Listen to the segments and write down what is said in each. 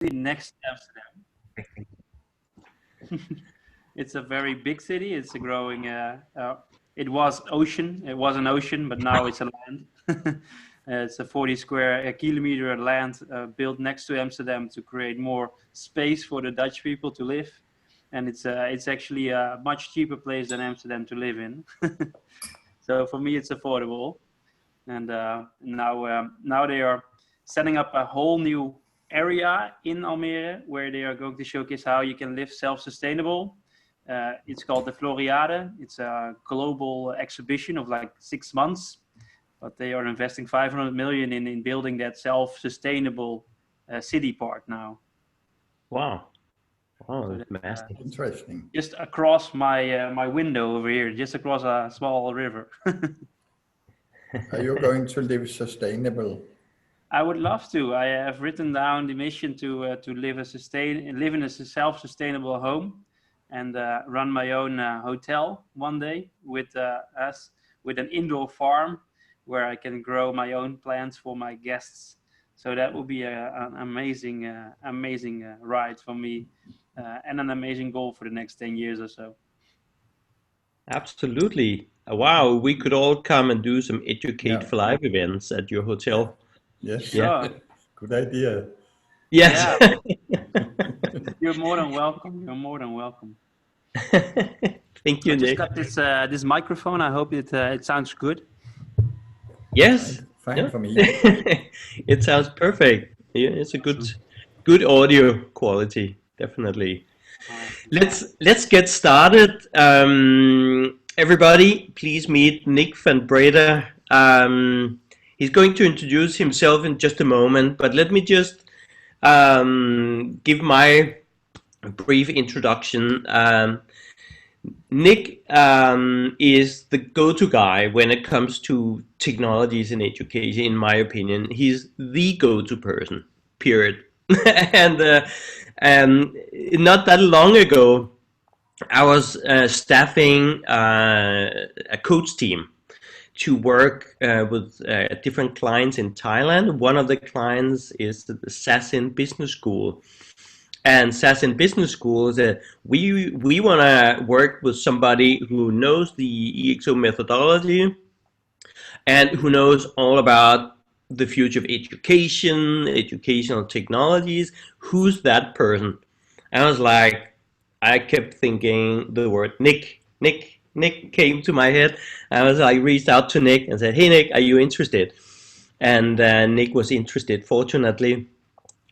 next to Amsterdam. It's a very big city. It's a growing. It was ocean. It was an ocean, but now it's a land. It's a 40 square kilometer land built next to Amsterdam to create more space for the Dutch people to live, and it's actually a much cheaper place than Amsterdam to live in. So for me, it's affordable, and now they are setting up a whole new area in Almere where they are going to showcase how you can live self-sustainable. It's called the Floriade. It's a global exhibition of like 6 months, but they are investing 500 million in building that self-sustainable city park now. Wow. Oh, So that's massive. Interesting. Just across my window over here, just across a small river. Are you going to live sustainable? I would love to. I have written down the mission to live in a self-sustainable home, and run my own hotel one day with an indoor farm where I can grow my own plants for my guests. So that will be an amazing ride for me, and an amazing goal for the next 10 years or so. Absolutely. Wow, we could all come and do some Educate for Life events at your hotel. Yes. Sure. Good idea. Yes. Yeah. You're more than welcome. You're more than welcome. Thank you, I just Nick. got this microphone. I hope it sounds good. Yes. Fine Yeah. for me. It sounds perfect. Yeah, it's a good audio quality, definitely. Let's get started. Everybody, please meet Nick van Breda. He's going to introduce himself in just a moment, but let me just give my brief introduction. Nick is the go-to guy when it comes to technologies in education, in my opinion. He's the go-to person, period. And not that long ago, I was staffing a coach team to work with different clients in Thailand. One of the clients is the Sassin Business School. And Sassin Business School is we want to work with somebody who knows the EXO methodology and who knows all about the future of education, educational technologies. Who's that person? And I was like, I kept thinking the word Nick came to my head. I was like, reached out to Nick and said, hey Nick, are you interested? And Nick was interested, fortunately.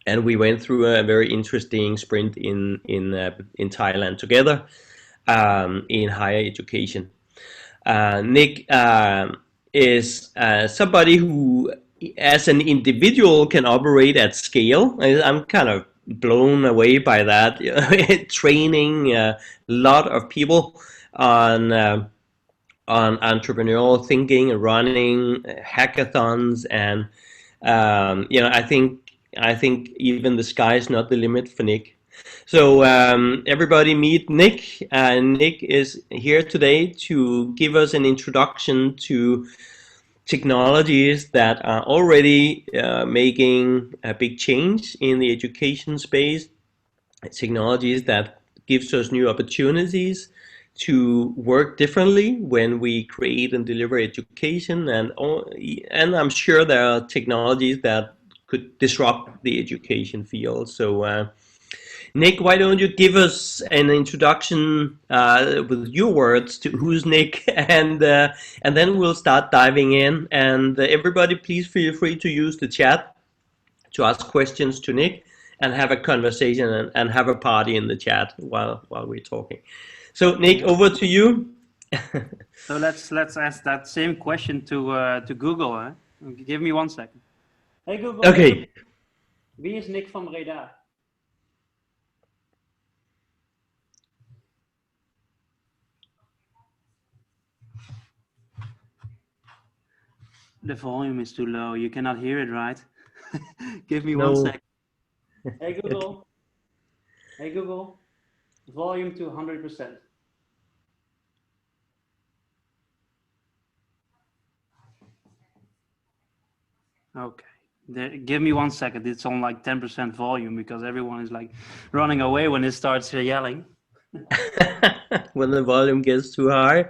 And we went through a very interesting sprint in Thailand together in higher education. Nick is somebody who, as an individual, can operate at scale. I'm kind of blown away by that. Training a lot of people on entrepreneurial thinking, running hackathons, and I think even the sky is not the limit for Nick. So everybody meet Nick. Nick is here today to give us an introduction to technologies that are already making a big change in the education space, technologies that gives us new opportunities to work differently when we create and deliver education, and I'm sure there are technologies that could disrupt the education field. So Nick, why don't you give us an introduction with your words to who's Nick, and then we'll start diving in. And everybody, please feel free to use the chat to ask questions to Nick and have a conversation and have a party in the chat while we're talking. So Nick, over to you. So let's ask that same question to Google. Huh? Give me 1 second. Hey Google. Okay. Wie is Nick van Breda? The volume is too low. You cannot hear it, right? Give me 1 second. Hey Google. Hey Google. Volume to 100%. Okay. Give me 1 second. It's on like 10% volume because everyone is like running away when it starts yelling. When the volume gets too high.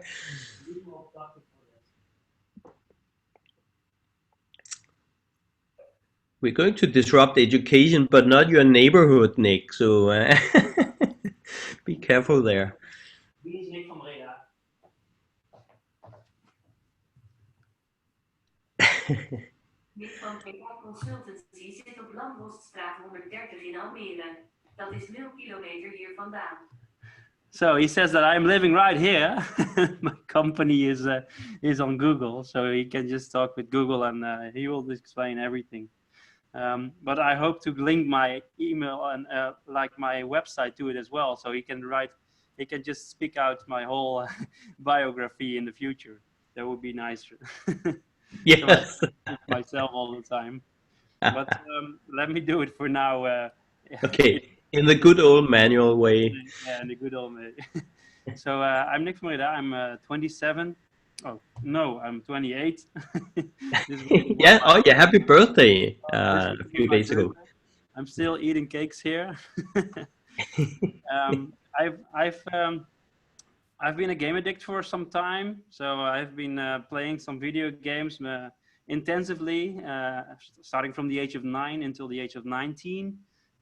We're going to disrupt education, but not your neighborhood, Nick. So be careful there. Wie is Nick van Breda? Nick van Breda Consultancy zit op Landbosstraat 130 in Almere. Dat is 0 kilometer hier vandaan. So he says that I'm living right here. My company is on Google, so he can just talk with Google and he will explain everything. But I hope to link my email and like my website to it as well, so he can just speak out my whole biography in the future. That would be nicer. Yes. Myself all the time. But let me do it for now. Okay, in the good old manual way. Yeah, in the good old way. So I'm Nick van Breda. I'm 27. Oh no, I'm 28. Yeah. Oh, yeah. Happy birthday! A few days ago. I'm still eating cakes here. I've been a game addict for some time, so I've been playing some video games intensively, starting from the age of 9 until the age of 19.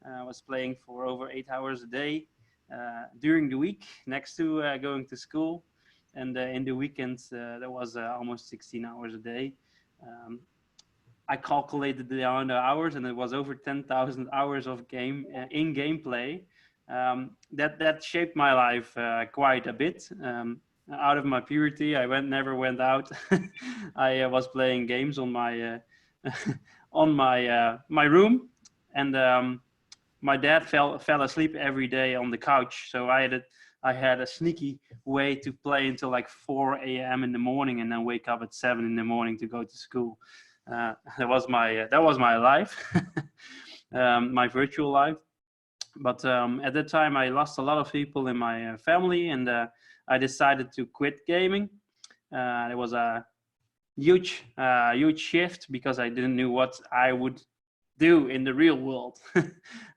I was playing for over 8 hours a day during the week, next to going to school, and in the weekends that was almost 16 hours a day. I calculated the amount of hours, and it was over 10,000 hours of in-game play. That shaped my life quite a bit. Out of my puberty, I never went out. I was playing games on my my room, and my dad fell asleep every day on the couch. So I had a sneaky way to play until like 4 a.m. in the morning, and then wake up at 7 in the morning to go to school. That was my life, my virtual life. But at that time, I lost a lot of people in my family, and I decided to quit gaming. It was a huge shift because I didn't know what I would do in the real world.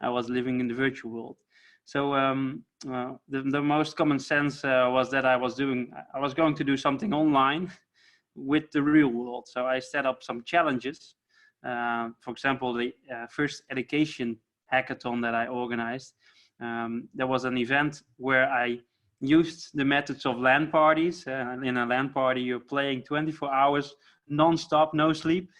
I was living in the virtual world. So the most common sense was that I was going to do something online with the real world. So I set up some challenges. For example, the first education hackathon that I organized. There was an event where I used the methods of LAN parties. In a LAN party, you're playing 24 hours non-stop, no sleep.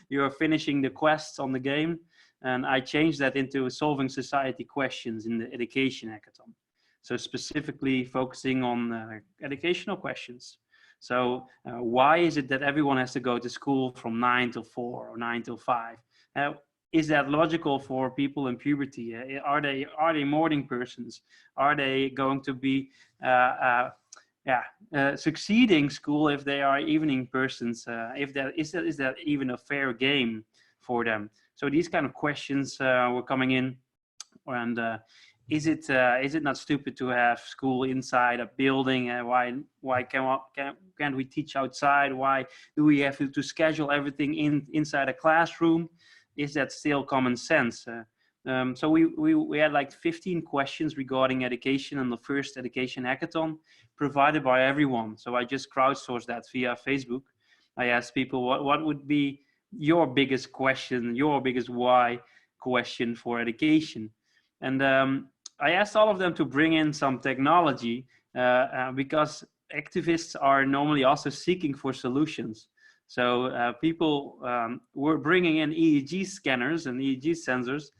You're finishing the quests on the game. And I changed that into solving society questions in the education hackathon. So specifically focusing on educational questions. So why is it that everyone has to go to school from 9 till 4 or 9 till 5? Is that logical for people in puberty? Are they morning persons? Are they going to be succeeding school if they are evening persons? Is that even a fair game for them? So these kind of questions were coming in, and is it not stupid to have school inside a building? Why can't we teach outside? Why do we have to schedule everything inside a classroom? Is that still common sense? So we had like 15 questions regarding education in the first education hackathon provided by everyone. So I just crowdsourced that via Facebook. I asked people what would be your biggest question, your biggest why question for education. And I asked all of them to bring in some technology because activists are normally also seeking for solutions. So people were bringing in EEG scanners and EEG sensors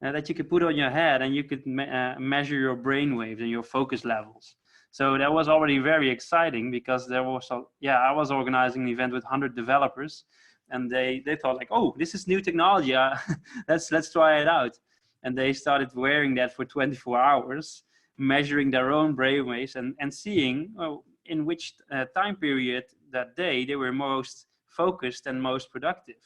that you could put on your head, and you could measure your brain waves and your focus levels. So that was already very exciting because I was organizing an event with 100 developers, and they thought like, oh, this is new technology. Let's try it out. And they started wearing that for 24 hours, measuring their own brainwaves and seeing in which time period that day they were most focused and most productive.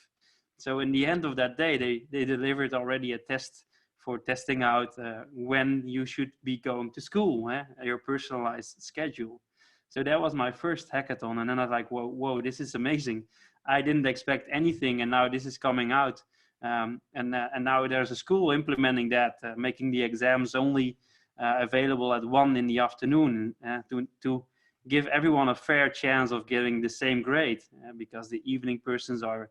So in the end of that day, they delivered already a test for testing out when you should be going to school, your personalized schedule. So that was my first hackathon. And then I was like, whoa, this is amazing. I didn't expect anything, and now this is coming out. And now there's a school implementing that, making the exams only available at 1 in the afternoon, to give everyone a fair chance of getting the same grade, because the evening persons are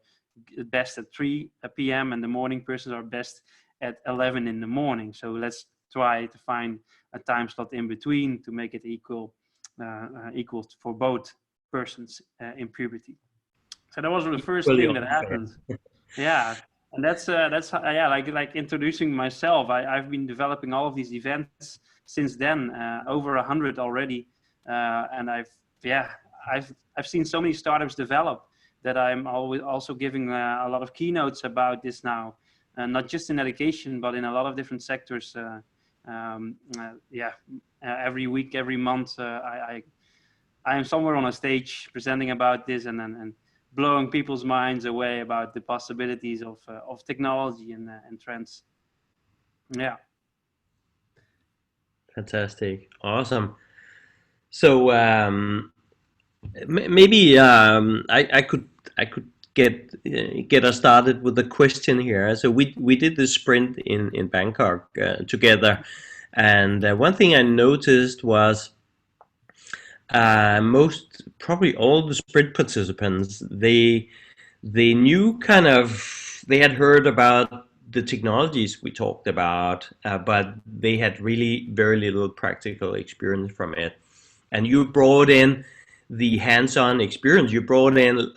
best at 3 p.m. and the morning persons are best at 11 in the morning. So let's try to find a time slot in between to make it equal for both persons in puberty. So that was the first Equally thing that unfair. happened. Yeah, and that's yeah, like introducing myself. I've been developing all of these events since then, over 100 already, and I've seen so many startups develop that I'm always also giving a lot of keynotes about this now, not just in education but in a lot of different sectors. Every week, every month, I am somewhere on a stage presenting about this and blowing people's minds away about the possibilities of technology and trends. Yeah. Fantastic, awesome. So maybe I could get us started with a question here. So we did this sprint in Bangkok together, and one thing I noticed was most, probably all the sprint participants, they knew kind of, they had heard about the technologies we talked about, but they had really very little practical experience from it. And you brought in the hands-on experience. You brought in,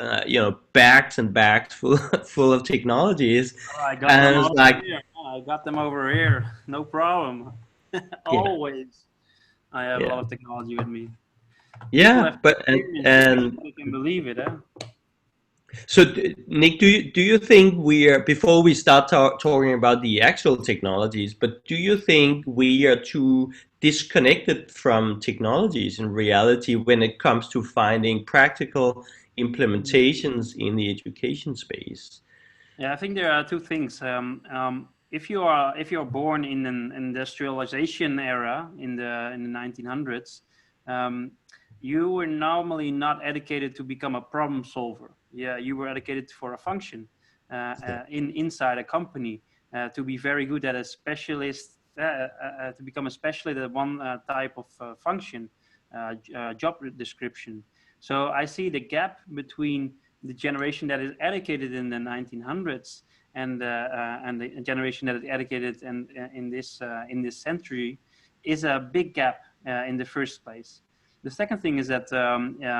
bags and bags full of technologies. Oh, I got And them I was over like, here. I got them over here. No problem. yeah, Always. I have a yeah, lot of technology with me. People yeah. have But experienced it and before they can believe it. so, Nick, do you think we are, before we start talking about the actual technologies, but do you think we are too disconnected from technologies in reality when it comes to finding practical implementations in the education space? Yeah, I think there are two things. If you're born in an industrialization era in the 1900s, um, you were normally not educated to become a problem solver. Yeah, you were educated for a function inside a company, to be very good at a specialist, to become a specialist at one type of function, job description. So I see the gap between the generation that is educated in the 1900s and the generation that is educated in this century is a big gap in the first place. The second thing is that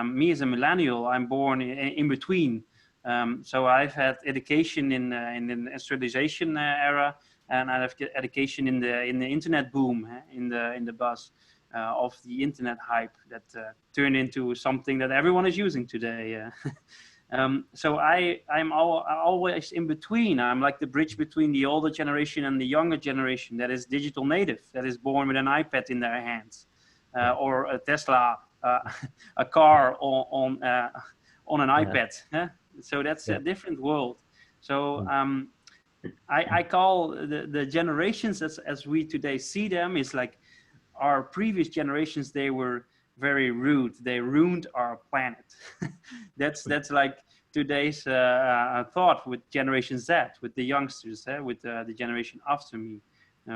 me as a millennial, I'm born in between. So I've had education in the industrialization era, and I have education in the internet boom, in the buzz of the internet hype that turned into something that everyone is using today. So I'm always in between. I'm like the bridge between the older generation and the younger generation that is digital native, that is born with an iPad in their hands, or a Tesla, a car on an Yeah, iPad. So that's yeah, a different world. So I call the generations as we today see them is like our previous generations. They were very rude. They ruined our planet. That's like today's thought with Generation Z, with the youngsters, with the generation after me,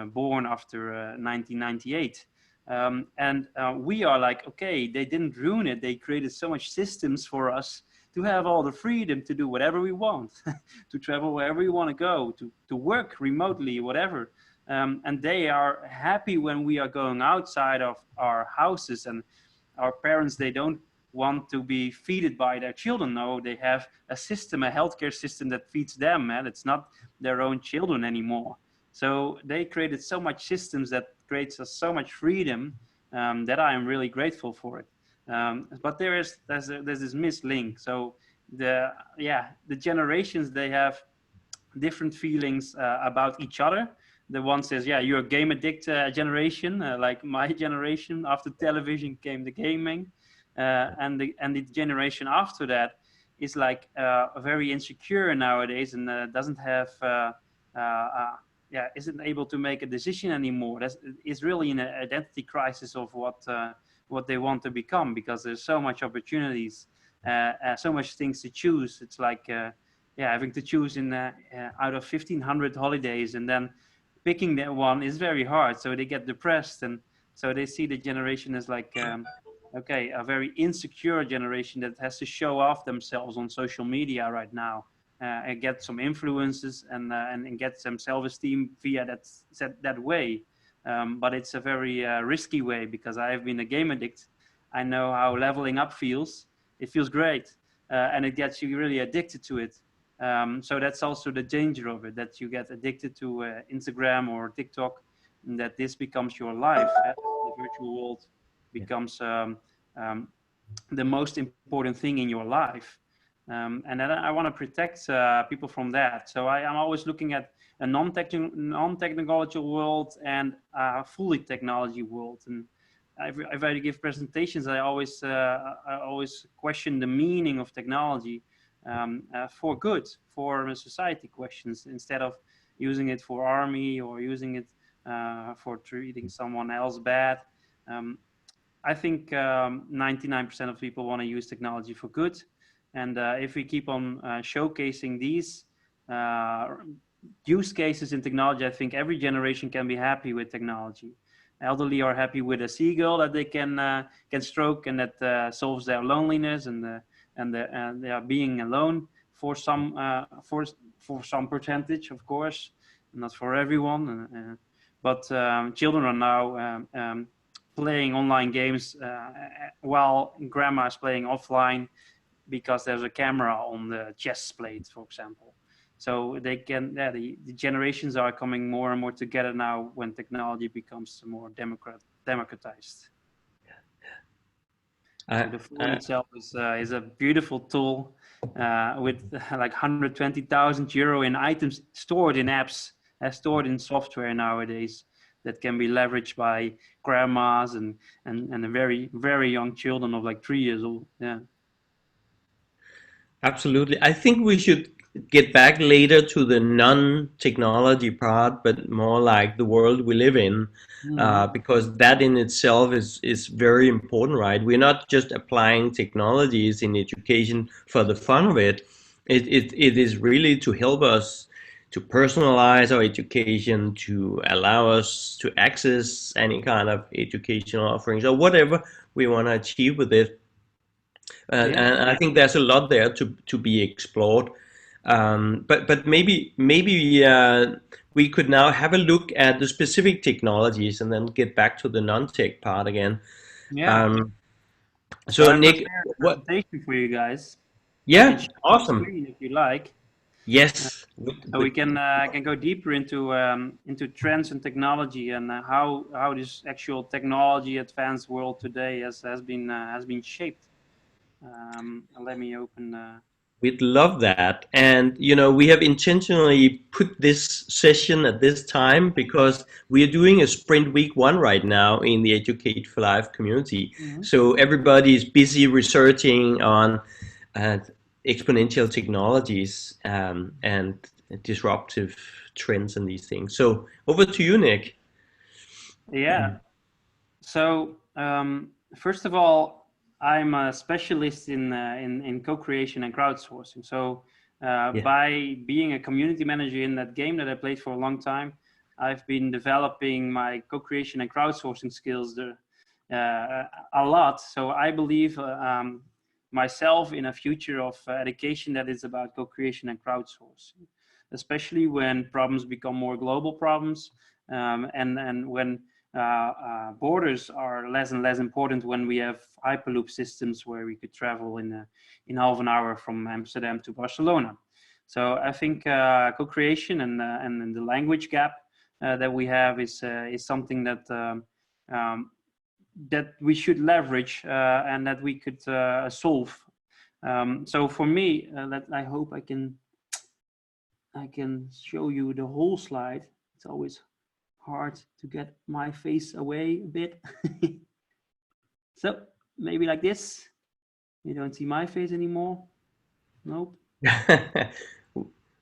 born after 1998. And we are like, okay, they didn't ruin it. They created so much systems for us to have all the freedom to do whatever we want, to travel wherever we want to go, to work remotely, whatever. And they are happy when we are going outside of our houses, and our parents, they don't want to be feeded by their children. No, they have a system, a healthcare system that feeds them, and it's not their own children anymore. So they created so much systems that creates us so much freedom, that I am really grateful for it. But there's this mislink. So the generations, they have different feelings about each other. The one says, yeah, you're a game addict generation, like my generation. After television came the gaming, and the generation after that is like very insecure nowadays, and doesn't have isn't able to make a decision anymore. Is really in an identity crisis of what they want to become, because there's so much opportunities, so much things to choose. It's like having to choose in out of 1,500 holidays, and then picking that one is very hard. So they get depressed, and so they see the generation as like okay, a very insecure generation that has to show off themselves on social media right now, and get some influences, and get some self-esteem via that way. But it's a very risky way, because I've been a game addict. I know how leveling up feels. It feels great, and it gets you really addicted to it. So that's also the danger of it, that you get addicted to Instagram or TikTok, and that this becomes your life. The virtual world becomes the most important thing in your life. And then I want to protect people from that. So I'm always looking at a non-technological world and a fully technology world. And if I give presentations, I always question the meaning of technology for good, for society questions, instead of using it for army or using it for treating someone else bad. I think 99% of people want to use technology for good. And if we keep on showcasing these use cases in technology, I think every generation can be happy with technology. Elderly are happy with a seagull that they can stroke, and that solves their loneliness and they are being alone for some percentage, of course, not for everyone. But children are now playing online games while grandma is playing offline, because there's a camera on the chess plate, for example. So they can, the generations are coming more and more together now when technology becomes more democratized. So the phone itself is a beautiful tool with like 120,000 euro in items stored in apps, stored in software nowadays, that can be leveraged by grandmas and very, very young children of like 3 years old. Yeah. Absolutely. I think we should get back later to the non-technology part, but more like the world we live in, because that in itself is very important, right? We're not just applying technologies in education for the fun of it. It is really to help us to personalize our education, to allow us to access any kind of educational offerings or whatever we want to achieve with it. And I think there's a lot there to be explored. But maybe we could now have a look at the specific technologies and then get back to the non-tech part again. Yeah. So I Nick, prepared a what? presentation for you guys. Yeah, Share my awesome. screen if you like. Yes. So we can go deeper into trends and technology, and how this actual technology advanced world today has been shaped. Let me open. We'd love that. And, you know, we have intentionally put this session at this time because we are doing a sprint week 1 right now in the Educate for Life community. So everybody is busy researching on exponential technologies and disruptive trends and these things. So over to you, Nick. Yeah. So first of all, I'm a specialist in co-creation and crowdsourcing. So by being a community manager in that game that I played for a long time, I've been developing my co-creation and crowdsourcing skills a lot. So I believe myself in a future of education that is about co-creation and crowdsourcing, especially when problems become more global problems, and when borders are less and less important, when we have hyperloop systems where we could travel in half an hour from Amsterdam to Barcelona. So I think co-creation and the language gap that we have is something that that we should leverage and that we could solve. So for me, I hope I can show you the whole slide. It's always hard to get my face away a bit. So maybe like this. You don't see my face anymore. Nope.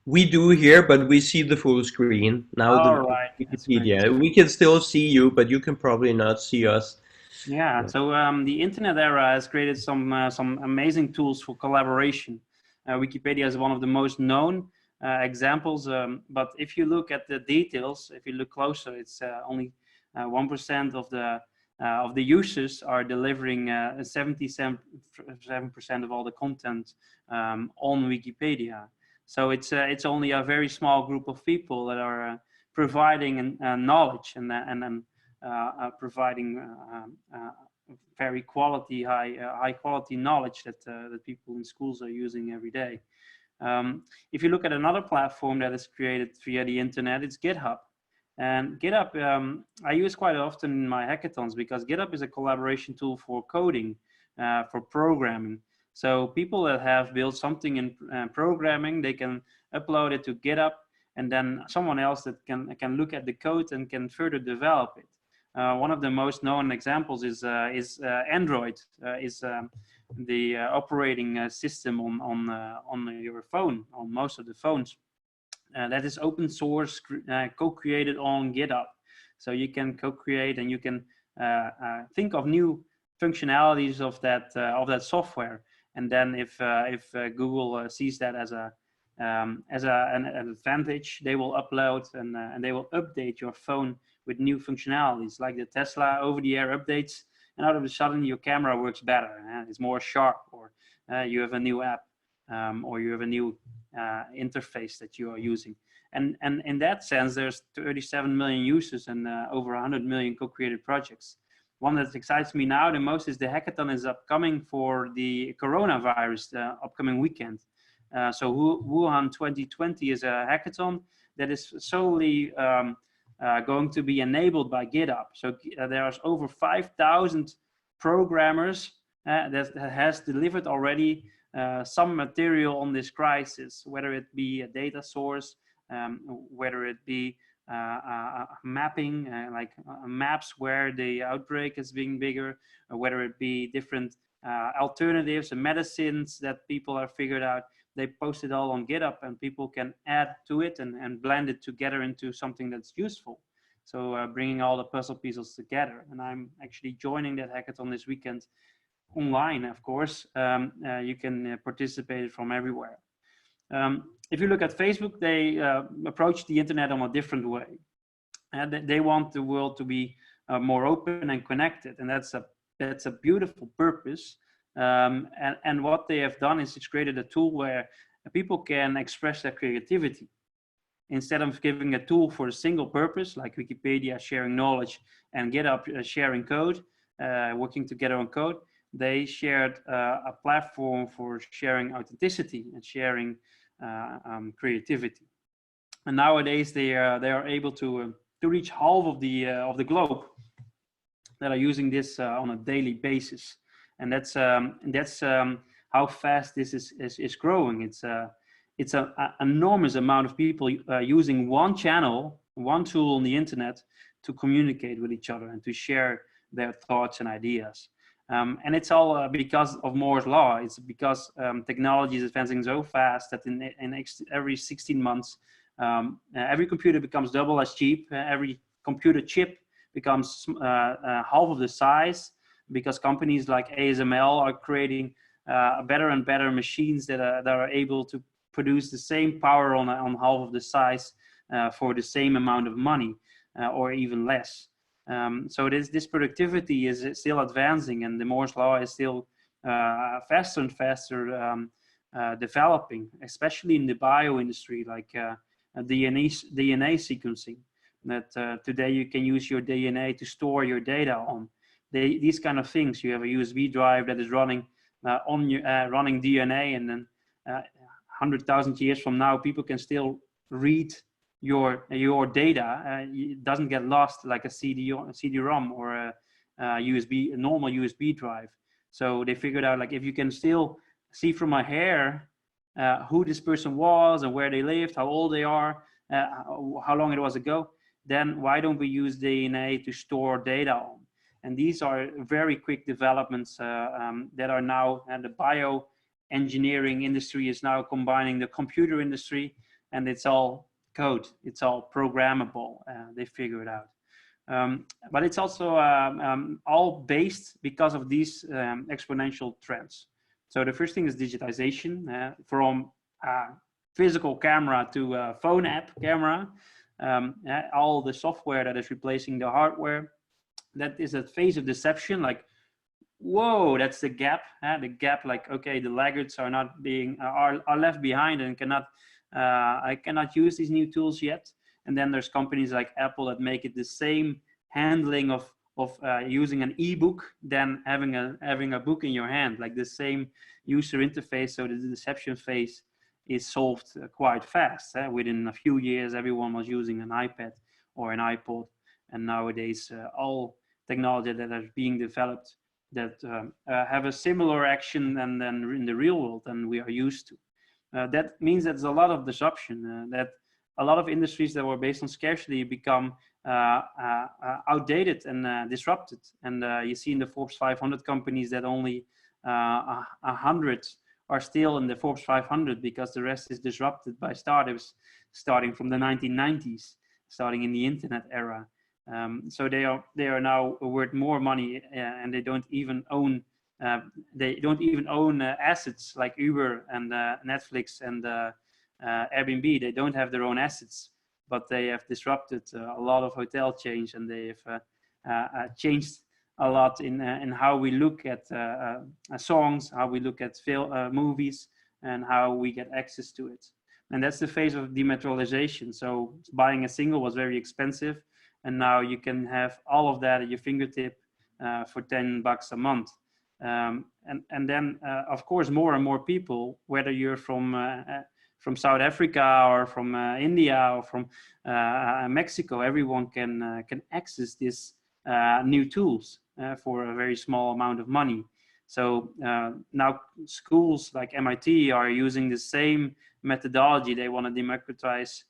We do here, but we see the full screen now. All The right. Wikipedia. We can still see you, but you can probably not see us. Yeah. So the internet era has created some amazing tools for collaboration. Wikipedia is one of the most known examples, but if you look at the details, if you look closer, it's only 1% of the users are delivering 77% of all the content on Wikipedia. So it's only a very small group of people that are providing knowledge and providing very high quality knowledge that that people in schools are using every day. If you look at another platform that is created via the internet, it's Github. And Github, I use quite often in my hackathons because Github is a collaboration tool for coding, for programming. So people that have built something in programming, they can upload it to GitHub, and then someone else that can look at the code and can further develop it. One of the most known examples is Android, is the operating system on your phone, on most of the phones. That is open source, co-created on GitHub. So you can co-create and you can think of new functionalities of that software. And then if Google sees that as an advantage, they will upload and they will update your phone with new functionalities, like the Tesla over-the-air updates, and all of a sudden your camera works better, it's more sharp, or you have a new app, or you have a new interface that you are using. And in that sense, there's 37 million users and over 100 million co-created projects. One that excites me now the most is the hackathon is upcoming for the coronavirus, the upcoming weekend. So Wuhan 2020 is a hackathon that is solely going to be enabled by GitHub. So there's over 5,000 programmers that has delivered already some material on this crisis, whether it be a data source, whether it be mapping, like maps where the outbreak is being bigger, or whether it be different alternatives and medicines that people have figured out. They post it all on GitHub, and people can add to it and blend it together into something that's useful. So bringing all the puzzle pieces together. And I'm actually joining that hackathon this weekend online, of course. You can participate from everywhere. If you look at Facebook, they approach the internet on a different way. And they want the world to be more open and connected. And that's a beautiful purpose. And what they have done is it's created a tool where people can express their creativity. Instead of giving a tool for a single purpose, like Wikipedia sharing knowledge and GitHub sharing code, working together on code, they shared a platform for sharing authenticity and sharing creativity. And nowadays they are able to reach half of the globe that are using this on a daily basis. And that's how fast this is growing. It's an enormous amount of people using one channel, one tool on the internet to communicate with each other and to share their thoughts and ideas. And it's all because of Moore's law. It's because technology is advancing so fast that in every 16 months, every computer becomes double as cheap. Every computer chip becomes half of the size, because companies like ASML are creating better and better machines that are able to produce the same power on half of the size for the same amount of money, or even less. So this productivity is still advancing, and the Moore's law is still faster and faster developing, especially in the bio industry, like DNA sequencing. That today you can use your DNA to store your data on. These kind of things. You have a USB drive that is running running DNA, and then 100,000 years from now, people can still read your data. It doesn't get lost like a CD-ROM or a normal USB drive. So they figured out, like, if you can still see from my hair who this person was and where they lived, how old they are, how long it was ago, then why don't we use DNA to store data on? And these are very quick developments that are now, and the bioengineering industry is now combining the computer industry, and it's all code, it's all programmable. They figure it out. But it's also all based because of these exponential trends. So the first thing is digitization, from physical camera to phone app camera. All the software that is replacing the hardware. That is a phase of deception, like, whoa, that's the gap. The gap, like, okay, the laggards are not being are left behind and cannot I cannot use these new tools yet. And then there's companies like Apple that make it the same handling of using an ebook than having a book in your hand, like the same user interface. So the deception phase is solved quite fast. Within a few years, everyone was using an iPad or an iPod, and nowadays all technology that is being developed that have a similar action than in the real world than we are used to. That means that there's a lot of disruption, that a lot of industries that were based on scarcity become outdated and disrupted. And you see in the Forbes 500 companies that only 100 are still in the Forbes 500 because the rest is disrupted by startups starting from the 1990s, starting in the internet era. So they are now worth more money, and they don't even own assets like Uber and Netflix and Airbnb. They don't have their own assets, but they have disrupted a lot of hotel chains, and they have changed a lot in how we look at songs, how we look at movies, and how we get access to it. And that's the phase of dematerialization. So buying a single was very expensive, and now you can have all of that at your fingertip for $10 a month. And then, of course, more and more people, whether you're from South Africa or from India or from Mexico, everyone can access these new tools for a very small amount of money. So now schools like MIT are using the same methodology. They want to democratize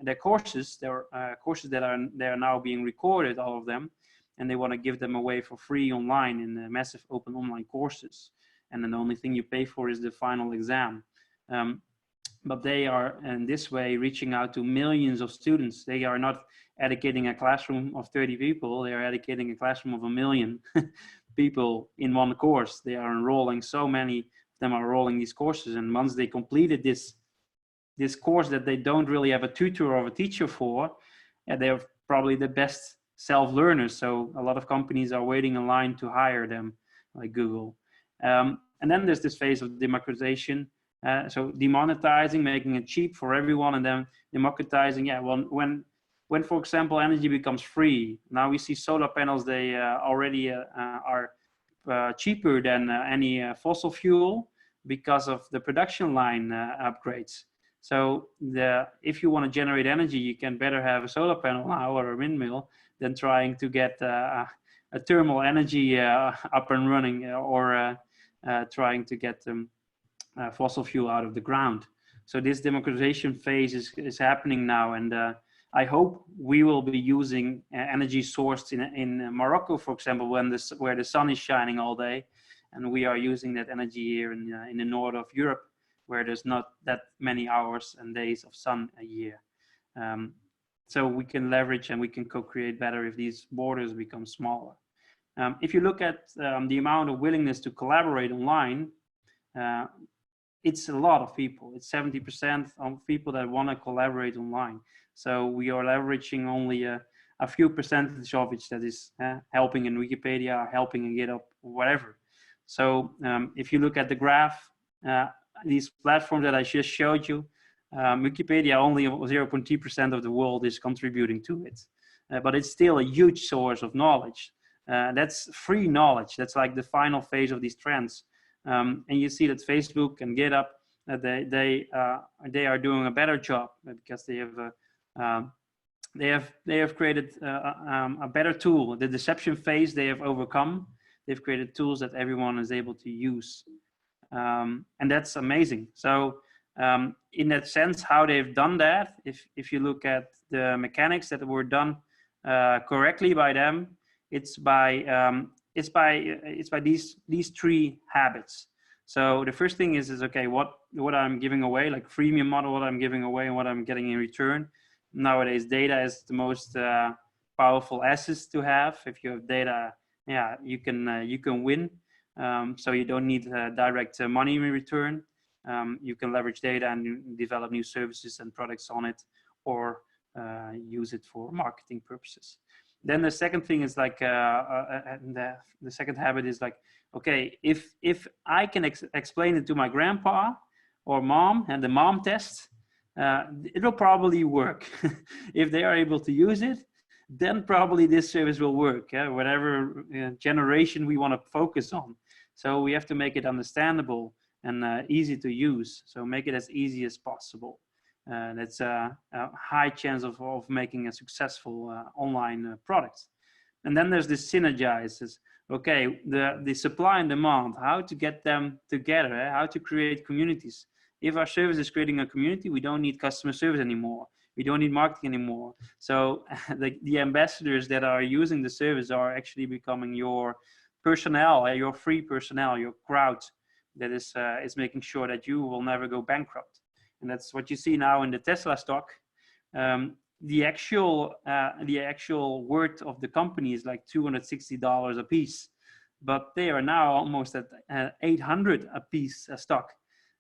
their courses. There are courses that are now being recorded, all of them, and they want to give them away for free online in massive open online courses. And then the only thing you pay for is the final exam. But they are in this way reaching out to millions of students. They are not educating a classroom of 30 people. They are educating a classroom of 1 million people in one course. They are enrolling, so many of them are enrolling these courses. And once they completed this course that they don't really have a tutor or a teacher for, they're probably the best self-learners. So a lot of companies are waiting in line to hire them, like Google. And then there's this phase of democratization. So demonetizing, making it cheap for everyone, and then democratizing. Yeah, when for example energy becomes free, now we see solar panels. They already are cheaper than any fossil fuel because of the production line upgrades. So if you want to generate energy, you can better have a solar panel now or a windmill than trying to get a thermal energy up and running, or trying to get fossil fuel out of the ground. So this democratization phase is happening now, and I hope we will be using energy sourced in Morocco, for example, where the sun is shining all day, and we are using that energy here in the north of Europe, where there's not that many hours and days of sun a year. So we can leverage and we can co-create better if these borders become smaller. If you look at the amount of willingness to collaborate online, it's a lot of people. It's 70% of people that want to collaborate online. So we are leveraging only a few percentage of it that is helping in Wikipedia, helping in Github, whatever. So if you look at the graph, these platforms that I just showed you, Wikipedia, only 0.2% of the world is contributing to it. But it's still a huge source of knowledge. That's free knowledge. That's like the final phase of these trends. And you see that Facebook and GitHub, they are doing a better job because they have created a better tool. The deception phase they have overcome. They've created tools that everyone is able to use, and that's amazing. So in that sense, how they've done that, if you look at the mechanics that were done correctly by them, it's by these three habits. So the first thing is okay, what I'm giving away, like freemium model, what I'm giving away and what I'm getting in return. Nowadays, data is the most powerful assets to have. If you have data, yeah, you can win. So you don't need direct money in return. You can leverage data and develop new services and products on it, or use it for marketing purposes. Then the second thing is like, the second habit is like, okay, if I can explain it to my grandpa or mom, and the mom test, it'll probably work. If they are able to use it, then probably this service will work, whatever generation we want to focus on. So we have to make it understandable and easy to use. So make it as easy as possible. That's a high chance of making a successful online product. And then there's this synergizes. Okay, the supply and demand, how to get them together, how to create communities. If our service is creating a community, we don't need customer service anymore. We don't need marketing anymore. So the ambassadors that are using the service are actually becoming your personnel, your free personnel, your crowd that is making sure that you will never go bankrupt. And that's what you see now in the Tesla stock. The actual worth of the company is like $260 a piece, but they are now almost at 800 a piece stock.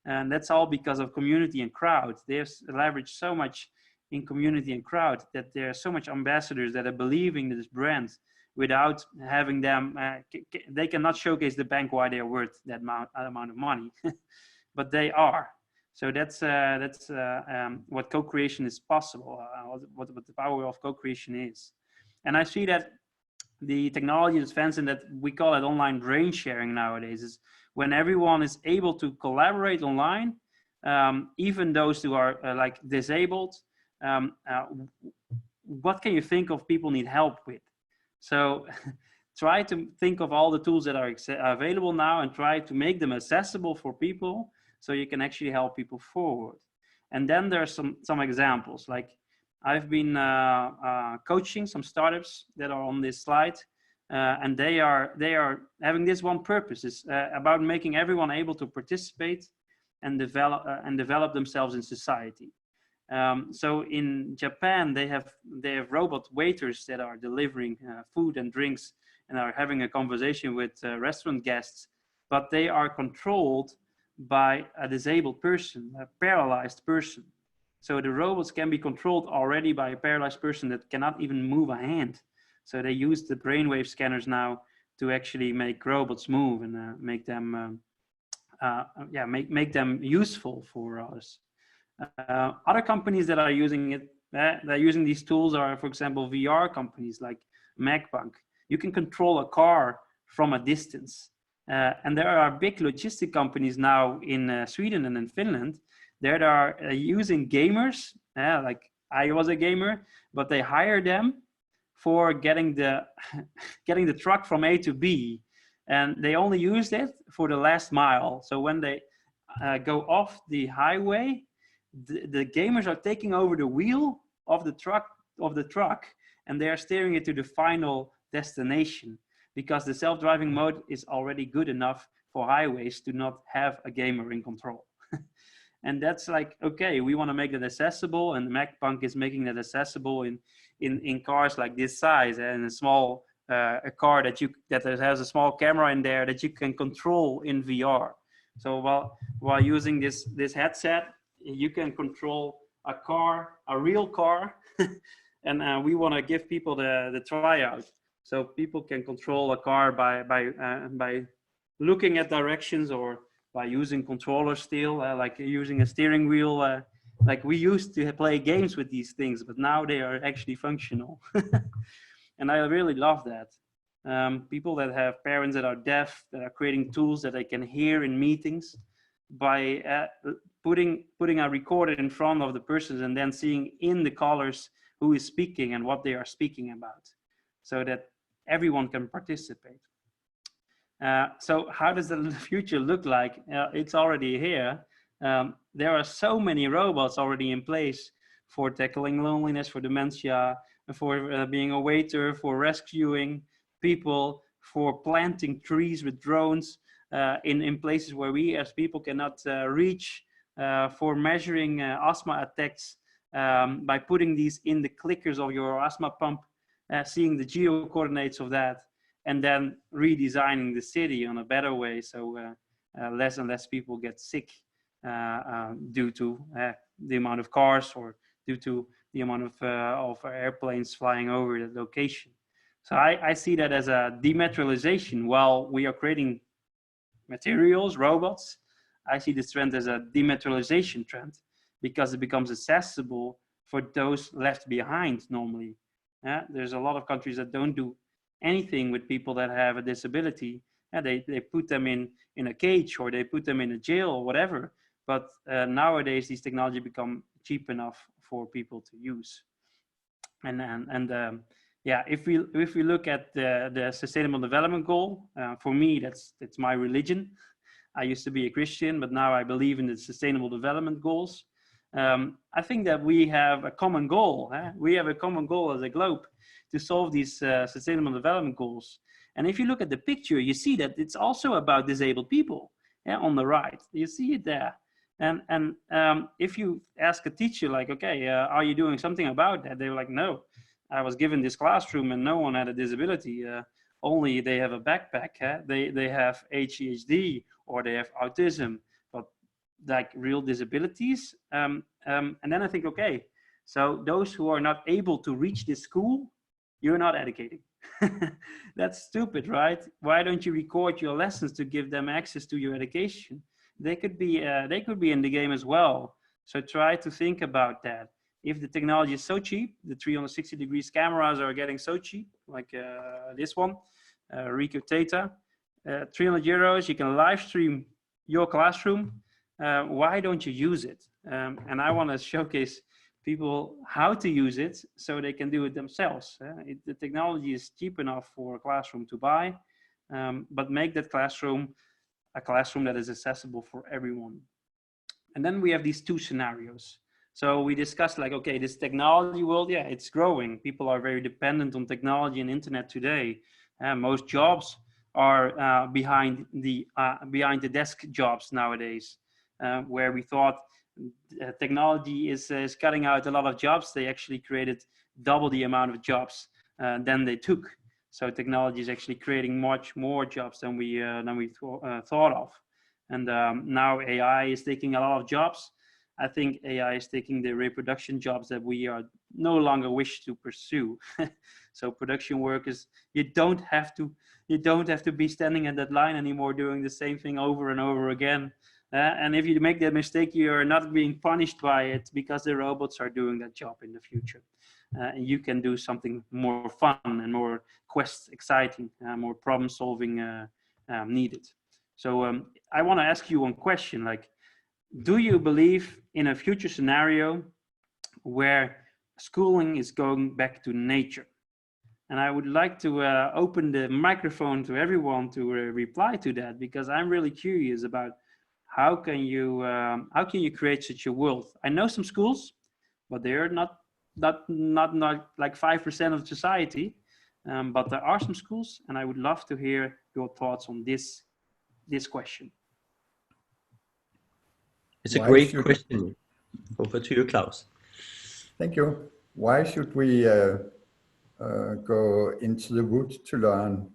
And that's all because of community and crowd. They've leveraged so much in community and crowd that there are so much ambassadors that are believing in this brand without having them, they cannot showcase the bank why they are worth that amount of money, but they are. So that's what co-creation is possible, what the power of co-creation is. And I see that the technology is advancing, that we call it online brain sharing nowadays, is when everyone is able to collaborate online, even those who are like disabled. What can you think of people need help with? So try to think of all the tools that are available now and try to make them accessible for people, so you can actually help people forward. And then there are some examples. Like I've been coaching some startups that are on this slide, and they are having this one purpose. It's about making everyone able to participate and develop themselves in society. So in Japan, they have robot waiters that are delivering food and drinks and are having a conversation with restaurant guests, but they are controlled by a disabled person, a paralyzed person. So the robots can be controlled already by a paralyzed person that cannot even move a hand. So they use the brainwave scanners now to actually make robots move and make them useful for us. Other companies that are using it, they're using these tools are, for example, VR companies like MacBank. You can control a car from a distance. And there are big logistic companies now in Sweden and in Finland that are using gamers. Like I was a gamer, but they hire them for getting the truck from A to B, and they only use it for the last mile. So when they go off the highway, the gamers are taking over the wheel of the truck, and they are steering it to the final destination, because the self-driving mode is already good enough for highways to not have a gamer in control. And that's like, okay, we want to make that accessible, and MacBank is making that accessible in cars like this size, and a small a car that has a small camera in there that you can control in VR. So while using this headset, you can control a car, a real car, and we want to give people the tryout. So people can control a car by looking at directions, or by using controllers still, like using a steering wheel. Like we used to play games with these things, but now they are actually functional. And I really love that. People that have parents that are deaf, that are creating tools that they can hear in meetings by putting a recorder in front of the person and then seeing in the colors who is speaking and what they are speaking about, so that everyone can participate. So how does the future look like? It's already here. There are so many robots already in place for tackling loneliness, for dementia, for being a waiter, for rescuing people, for planting trees with drones in places where we as people cannot reach, for measuring asthma attacks by putting these in the clickers of your asthma pump, seeing the geo coordinates of that, and then redesigning the city in a better way, so less and less people get sick due to the amount of cars, or due to the amount of airplanes flying over the location. So I see that as a dematerialization. While we are creating materials, robots, I see this trend as a dematerialization trend, because it becomes accessible for those left behind normally. There's a lot of countries that don't do anything with people that have a disability. They put them in a cage, or they put them in a jail, or whatever. But nowadays, these technology become cheap enough for people to use. Yeah, if we look at the Sustainable Development Goal, for me, that's my religion. I used to be a Christian, but now I believe in the Sustainable Development Goals. I think that we have a common goal. We have a common goal as a globe to solve these Sustainable Development Goals. And if you look at the picture, you see that it's also about disabled people. On the right, you see it there. And if you ask a teacher, like, okay, are you doing something about that? They were like, no, I was given this classroom and no one had a disability. Only they have a backpack. They have ADHD, or they have autism, but like real disabilities. And then I think, okay, so those who are not able to reach this school, you're not educating. That's stupid, right? Why don't you record your lessons to give them access to your education? They could be in the game as well. So try to think about that. If the technology is so cheap, the 360 degrees cameras are getting so cheap, like this one, Rico Tata, 300 euros, you can live stream your classroom. Why don't you use it? And I want to showcase people how to use it so they can do it themselves. The technology is cheap enough for a classroom to buy, but make that classroom a classroom that is accessible for everyone. And then we have these two scenarios. So we discussed, like, okay, this technology world, yeah, it's growing. People are very dependent on technology and internet today. Most jobs are behind the desk jobs nowadays, where we thought technology is cutting out a lot of jobs. They actually created double the amount of jobs than they took. So technology is actually creating much more jobs than we thought of. And now AI is taking a lot of jobs. I think AI is taking the reproduction jobs that we are no longer wish to pursue. So production workers, you don't have to be standing at that line anymore doing the same thing over and over again. And if you make that mistake, you are not being punished by it, because the robots are doing that job in the future. And you can do something more fun and more exciting, more problem solving needed. So I want to ask you one question, like, do you believe in a future scenario where schooling is going back to nature? And I would like to open the microphone to everyone to reply to that, because I'm really curious about how can you create such a world? I know some schools, but they're not like 5% of society. But there are some schools, and I would love to hear your thoughts on this question. It's a great question. Over to you, Klaus. Thank you. Why should we go into the woods to learn?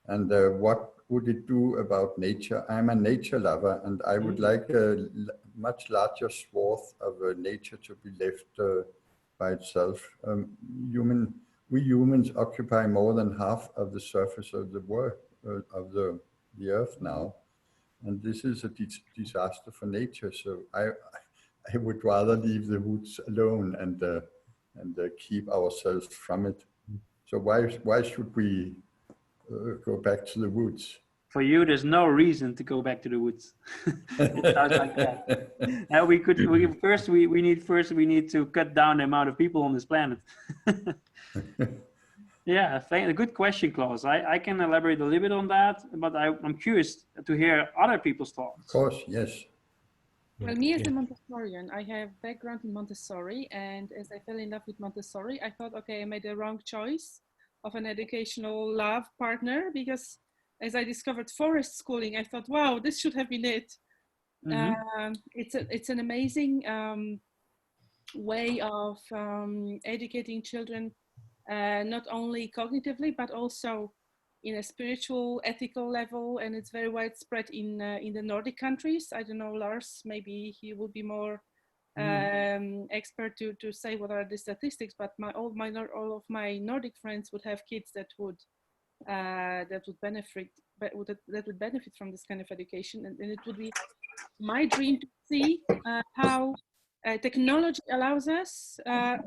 And what would it do about nature? I'm a nature lover, and I would like a much larger swath of nature to be left by itself. We humans occupy more than half of the surface of the world, of the earth now. And this is a disaster for nature. So I would rather leave the woods alone and keep ourselves from it. So why should we go back to the woods? For you, there's no reason to go back to the woods. It sounds like that. We need to cut down the amount of people on this planet. Yeah, a good question, Klaus. I can elaborate a little bit on that, but I'm curious to hear other people's thoughts. Of course, yes. Well, me as a Montessorian, I have background in Montessori, and as I fell in love with Montessori, I thought, okay, I made the wrong choice of an educational love partner, because as I discovered forest schooling, I thought, wow, this should have been it. Mm-hmm. It's an amazing way of educating children, not only cognitively, but also in a spiritual, ethical level, and it's very widespread in the Nordic countries. I don't know, Lars, maybe he will be more expert to say what are the statistics, but all of my Nordic friends would have kids that would benefit from this kind of education, and it would be my dream to see how technology allows us to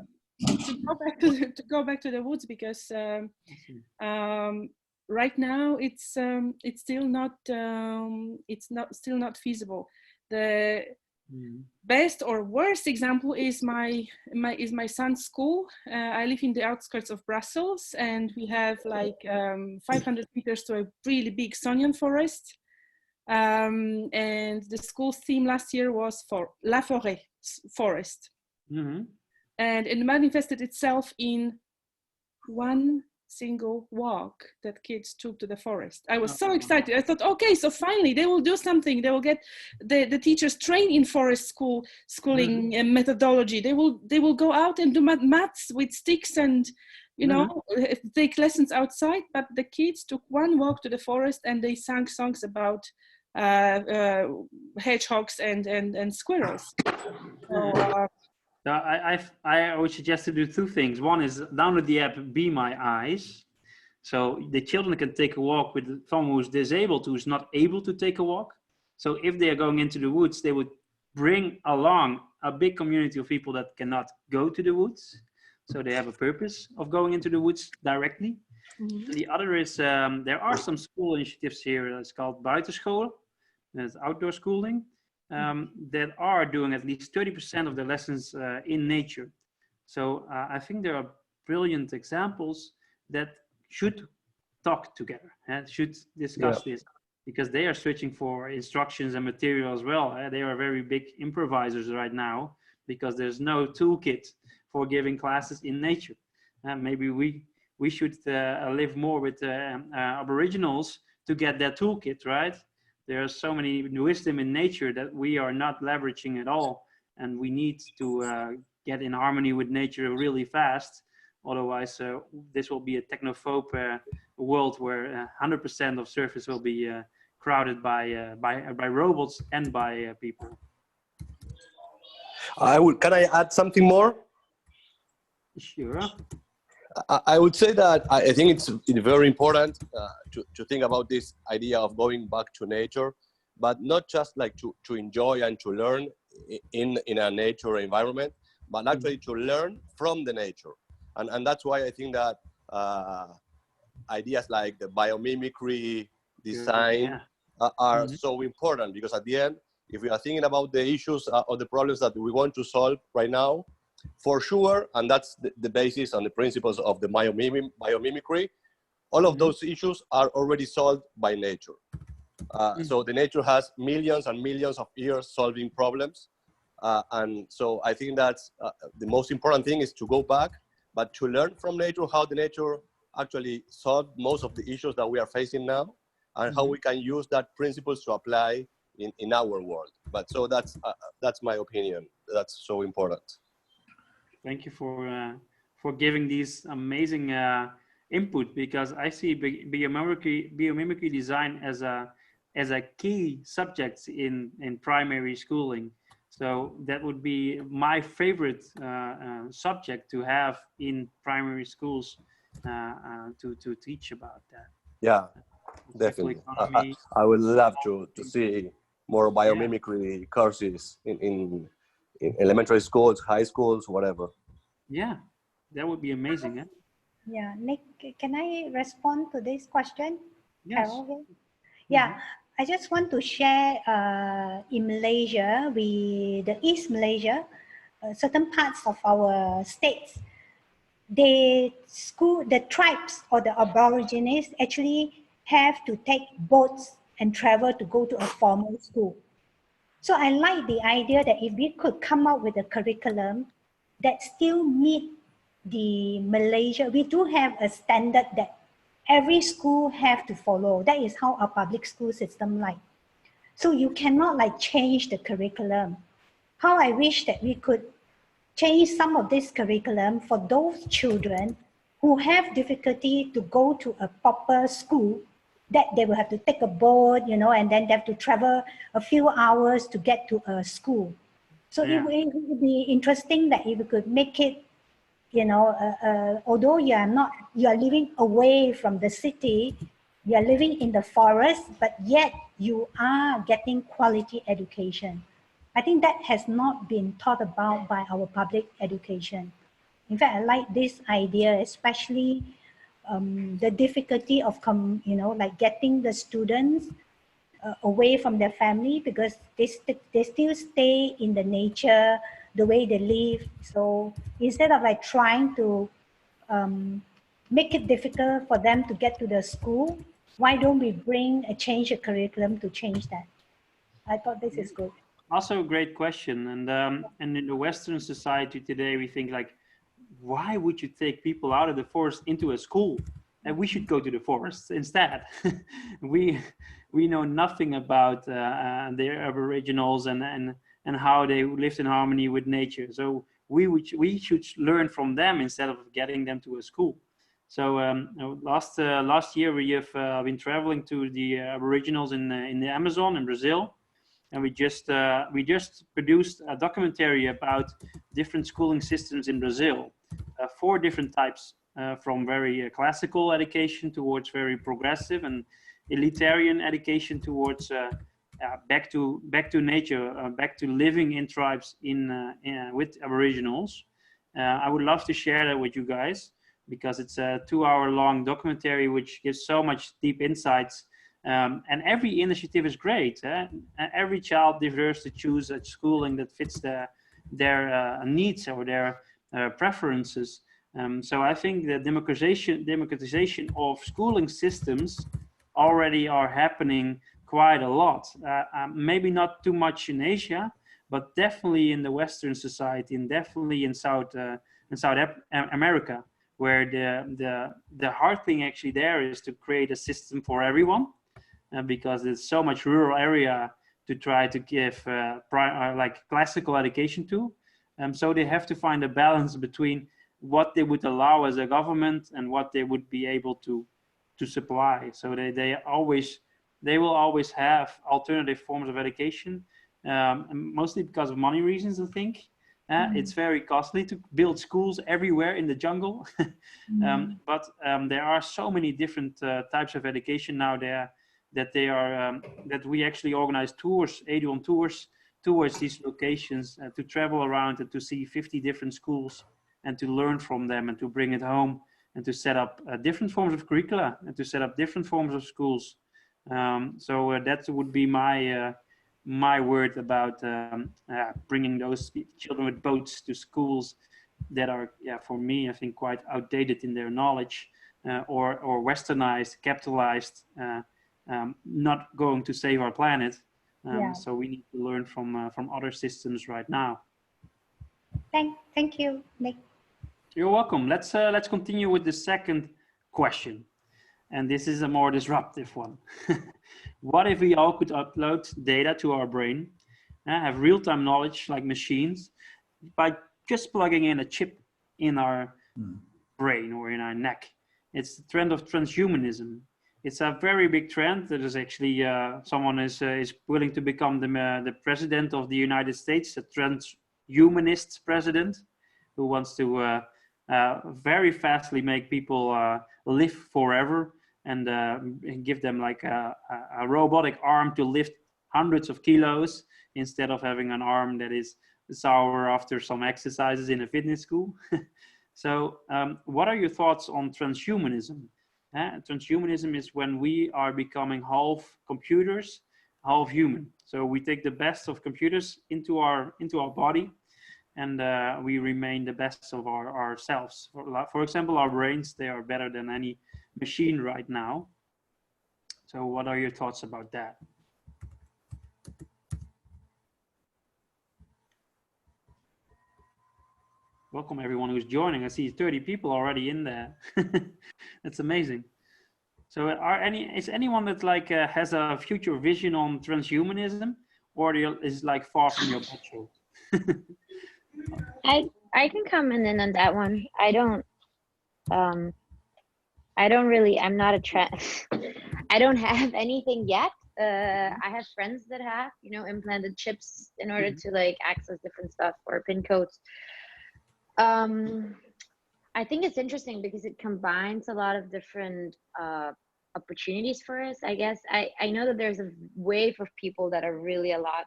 go back to the woods, because right now it's still not feasible. The best or worst example is my son's school. I live in the outskirts of Brussels, and we have like 500 meters to a really big Sonian forest. And the school's theme last year was for La Forêt, forest. And it manifested itself in one single walk that kids took to the forest. I was so excited. I thought, okay, so finally they will do something. They will get the teachers trained in forest schooling and methodology. They will go out and do maths with sticks and, you know, take lessons outside. But the kids took one walk to the forest and they sang songs about hedgehogs and squirrels. So I would suggest to do two things. One is download the app Be My Eyes. So the children can take a walk with someone who's disabled, who's not able to take a walk. So if they are going into the woods, they would bring along a big community of people that cannot go to the woods. So they have a purpose of going into the woods directly. The other is, there are some school initiatives here. It's called Buitenschool. It's outdoor schooling. That are doing at least 30% of the lessons in nature. So I think there are brilliant examples that should talk together and should discuss this, because they are searching for instructions and material as well. They are very big improvisers right now, because there's no toolkit for giving classes in nature. Maybe we should live more with Aboriginals to get that toolkit, right? There's so many wisdom in nature that we are not leveraging at all, and we need to get in harmony with nature really fast. Otherwise, this will be a technophobe world where 100% of surface will be crowded by robots and by people. Can I add something more? Sure. I would say that I think it's very important to think about this idea of going back to nature, but not just like to enjoy and to learn in a nature environment, but actually to learn from the nature. And that's why I think that ideas like the biomimicry, design are so important, because at the end, if we are thinking about the issues or the problems that we want to solve right now, for sure, and that's the basis and the principles of the biomimicry, all of those issues are already solved by nature. So the nature has millions and millions of years solving problems. And so I think that's the most important thing is to go back, but to learn from nature how the nature actually solved most of the issues that we are facing now, and how we can use that principles to apply in our world. But so that's my opinion. That's so important. Thank you for giving these amazing input, because I see biomimicry design as a key subject in primary schooling. So that would be my favorite subject to have in primary schools to teach about that. Yeah, definitely. I would love to see more biomimicry courses in elementary schools, high schools, whatever. Yeah, that would be amazing. Eh? Yeah, Nick, can I respond to this question? Yes. Yeah, I just want to share in Malaysia, the East Malaysia, certain parts of our states, the tribes or the aborigines actually have to take boats and travel to go to a formal school. So I like the idea that if we could come up with a curriculum that still meet the Malaysia, we do have a standard that every school have to follow. That is how our public school system like. So you cannot like change the curriculum. How I wish that we could change some of this curriculum for those children who have difficulty to go to a proper school, that they will have to take a boat, you know, and then they have to travel a few hours to get to a school. So Yeah. it would be interesting that if we could make it, you know, although you are living away from the city, you are living in the forest, but yet you are getting quality education. I think that has not been thought about by our public education. In fact, I like this idea, especially the difficulty of, you know, like getting the students away from their family, because they still stay in the nature, the way they live. So instead of like trying to make it difficult for them to get to the school, why don't we bring a change of curriculum to change that? I thought this is good. Also a great question. And in the Western society today, we think like, why would you take people out of the forest into a school? And we should go to the forest instead. we know nothing about the Aboriginals and how they lived in harmony with nature. So we should learn from them instead of getting them to a school. So last year we have been traveling to the Aboriginals in the Amazon in Brazil. And we just produced a documentary about different schooling systems in Brazil, 4 different types, from very classical education towards very progressive and elitarian education towards back to nature, back to living in tribes with Aboriginals. I would love to share that with you guys, because it's a 2-hour-long documentary which gives so much deep insights. And every initiative is great. Every child deserves to choose a schooling that fits their needs or their preferences. So I think the democratization of schooling systems already are happening quite a lot. Maybe not too much in Asia, but definitely in the Western society, and definitely in South America, where the hard thing actually there is to create a system for everyone. Because there's so much rural area to try to give like classical education to. So they have to find a balance between what they would allow as a government and what they would be able to supply. So they will always have alternative forms of education, mostly because of money reasons, I think. It's very costly to build schools everywhere in the jungle. But there are so many different types of education now there, that that we actually organize tours, Eduon tours, towards these locations, to travel around and to see 50 different schools and to learn from them and to bring it home and to set up different forms of curricula and to set up different forms of schools. So that would be my word about bringing those children with boats to schools that are, for me, I think, quite outdated in their knowledge, or westernized, capitalized, not going to save our planet. So we need to learn from other systems right now. Thank you, Nick. You're welcome. Let's continue with the second question, and this is a more disruptive one. What if we all could upload data to our brain, have real-time knowledge like machines, by just plugging in a chip in our brain or in our neck? It's the trend of transhumanism. It's a very big trend. There is actually someone is willing to become the president of the United States, a transhumanist president, who wants to very fastly make people live forever and give them like a robotic arm to lift hundreds of kilos instead of having an arm that is sour after some exercises in a fitness school. So what are your thoughts on transhumanism? Transhumanism is when we are becoming half computers, half human. So we take the best of computers into our body, and we remain the best of ourselves. For example, our brains, they are better than any machine right now. So what are your thoughts about that? Welcome everyone who's joining. I see 30 people already in there. That's amazing. So is anyone that like has a future vision on transhumanism, or is like far from your budget? I can comment in on that one. I don't I don't really, I'm not a I don't have anything yet. I have friends that have, you know, implanted chips in order to like access different stuff or pin codes. I think it's interesting because it combines a lot of different opportunities for us, I guess. I know that there's a wave of people that are really a lot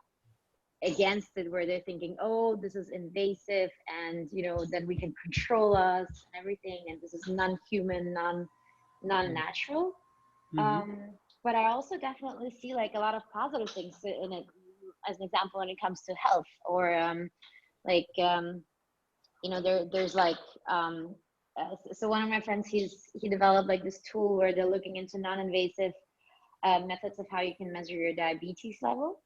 against it, where they're thinking, oh, this is invasive, and you know, then we can control us and everything, and this is non-human, non-natural. But I also definitely see like a lot of positive things in it, as an example, when it comes to health, or you know, there's like so one of my friends, he developed like this tool where they're looking into non-invasive methods of how you can measure your diabetes level.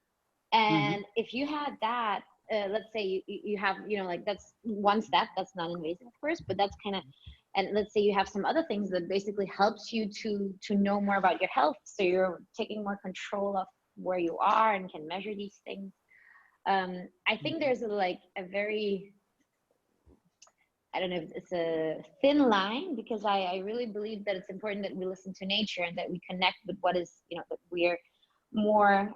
And if you had that, let's say you have, you know, like that's one step, that's non-invasive, of course, but that's kind of, and let's say you have some other things that basically helps you to know more about your health, so you're taking more control of where you are and can measure these things. I think there's a very, I don't know if it's a thin line, because I really believe that it's important that we listen to nature and that we connect with what is, you know, that we're more,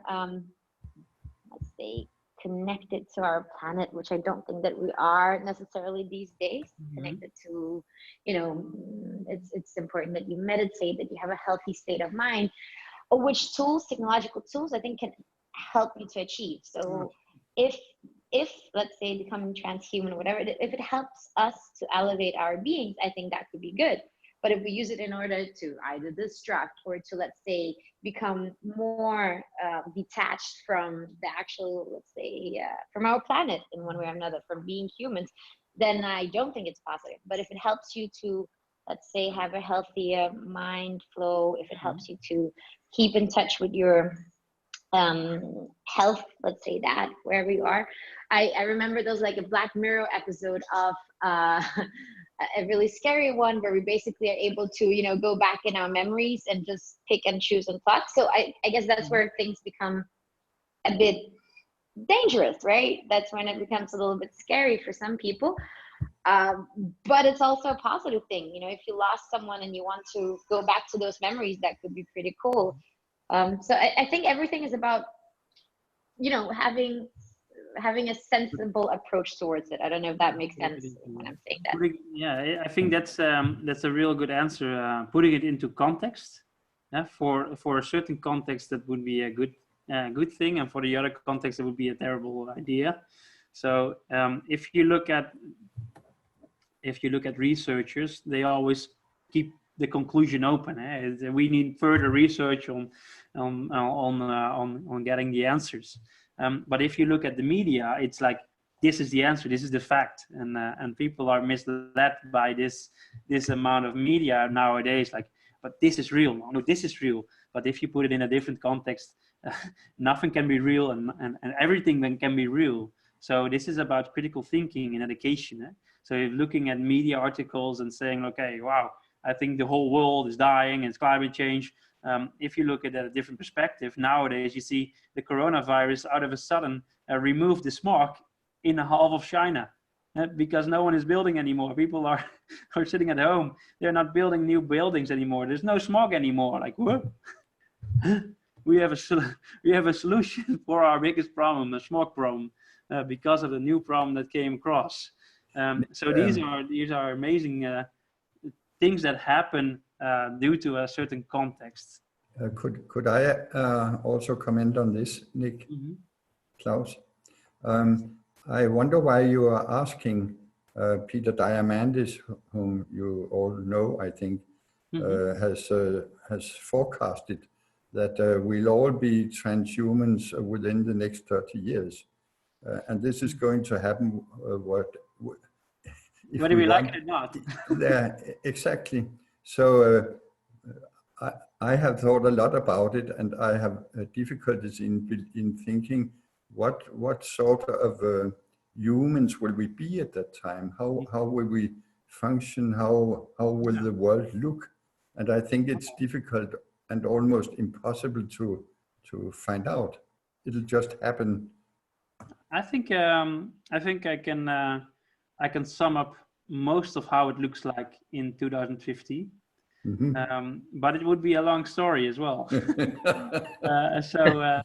let's say, connected to our planet, which I don't think that we are necessarily these days. Connected to, you know, it's important that you meditate, that you have a healthy state of mind, which tools, technological tools, I think can help you to achieve. So if let's say becoming transhuman or whatever, if it helps us to elevate our beings, I think that could be good. But if we use it in order to either distract or to, let's say, become more detached from the actual, let's say, from our planet in one way or another, from being humans, then I don't think it's positive. But if it helps you to, let's say, have a healthier mind flow, if it helps you to keep in touch with your health, let's say that, wherever you are. I remember there was like a Black Mirror episode of a really scary one where we basically are able to, you know, go back in our memories and just pick and choose and pluck. So I guess that's where things become a bit dangerous, right? That's when it becomes a little bit scary for some people. But it's also a positive thing. You know, if you lost someone and you want to go back to those memories, that could be pretty cool. So I think everything is about, you know, having a sensible approach towards it. I don't know if that makes sense when I'm saying that. Yeah, I think that's a real good answer. Putting it into context. For a certain context, that would be a good thing, and for the other context, it would be a terrible idea. So if you look at researchers, they always keep the conclusion open. We need further research on getting the answers. But if you look at the media, it's like, this is the answer, this is the fact, and people are misled by this amount of media nowadays. Like, but this is real. No, this is real. But if you put it in a different context, nothing can be real, and everything then can be real. So this is about critical thinking in education. So you're looking at media articles and saying, okay, wow, I think the whole world is dying, it's climate change. If you look at a different perspective, nowadays you see the coronavirus out of a sudden remove the smog in the half of China because no one is building anymore. People are sitting at home. They're not building new buildings anymore. There's no smog anymore. Like, what? we have a solution for our biggest problem, the smog problem, because of the new problem that came across. So these are amazing things that happen due to a certain context. Could I also comment on this, Nick? Klaus? I wonder why you are asking Peter Diamandis, whom you all know, I think, has forecasted that we'll all be transhumans within the next 30 years. And this is going to happen whether we like it or not. Yeah, exactly. So I have thought a lot about it, and I have difficulties in thinking what sort of humans will we be at that time? How will we function? How will the world look? And I think it's difficult and almost impossible to find out. It'll just happen. I think I can sum up most of how it looks like in 2050. Mm-hmm. But it would be a long story as well. So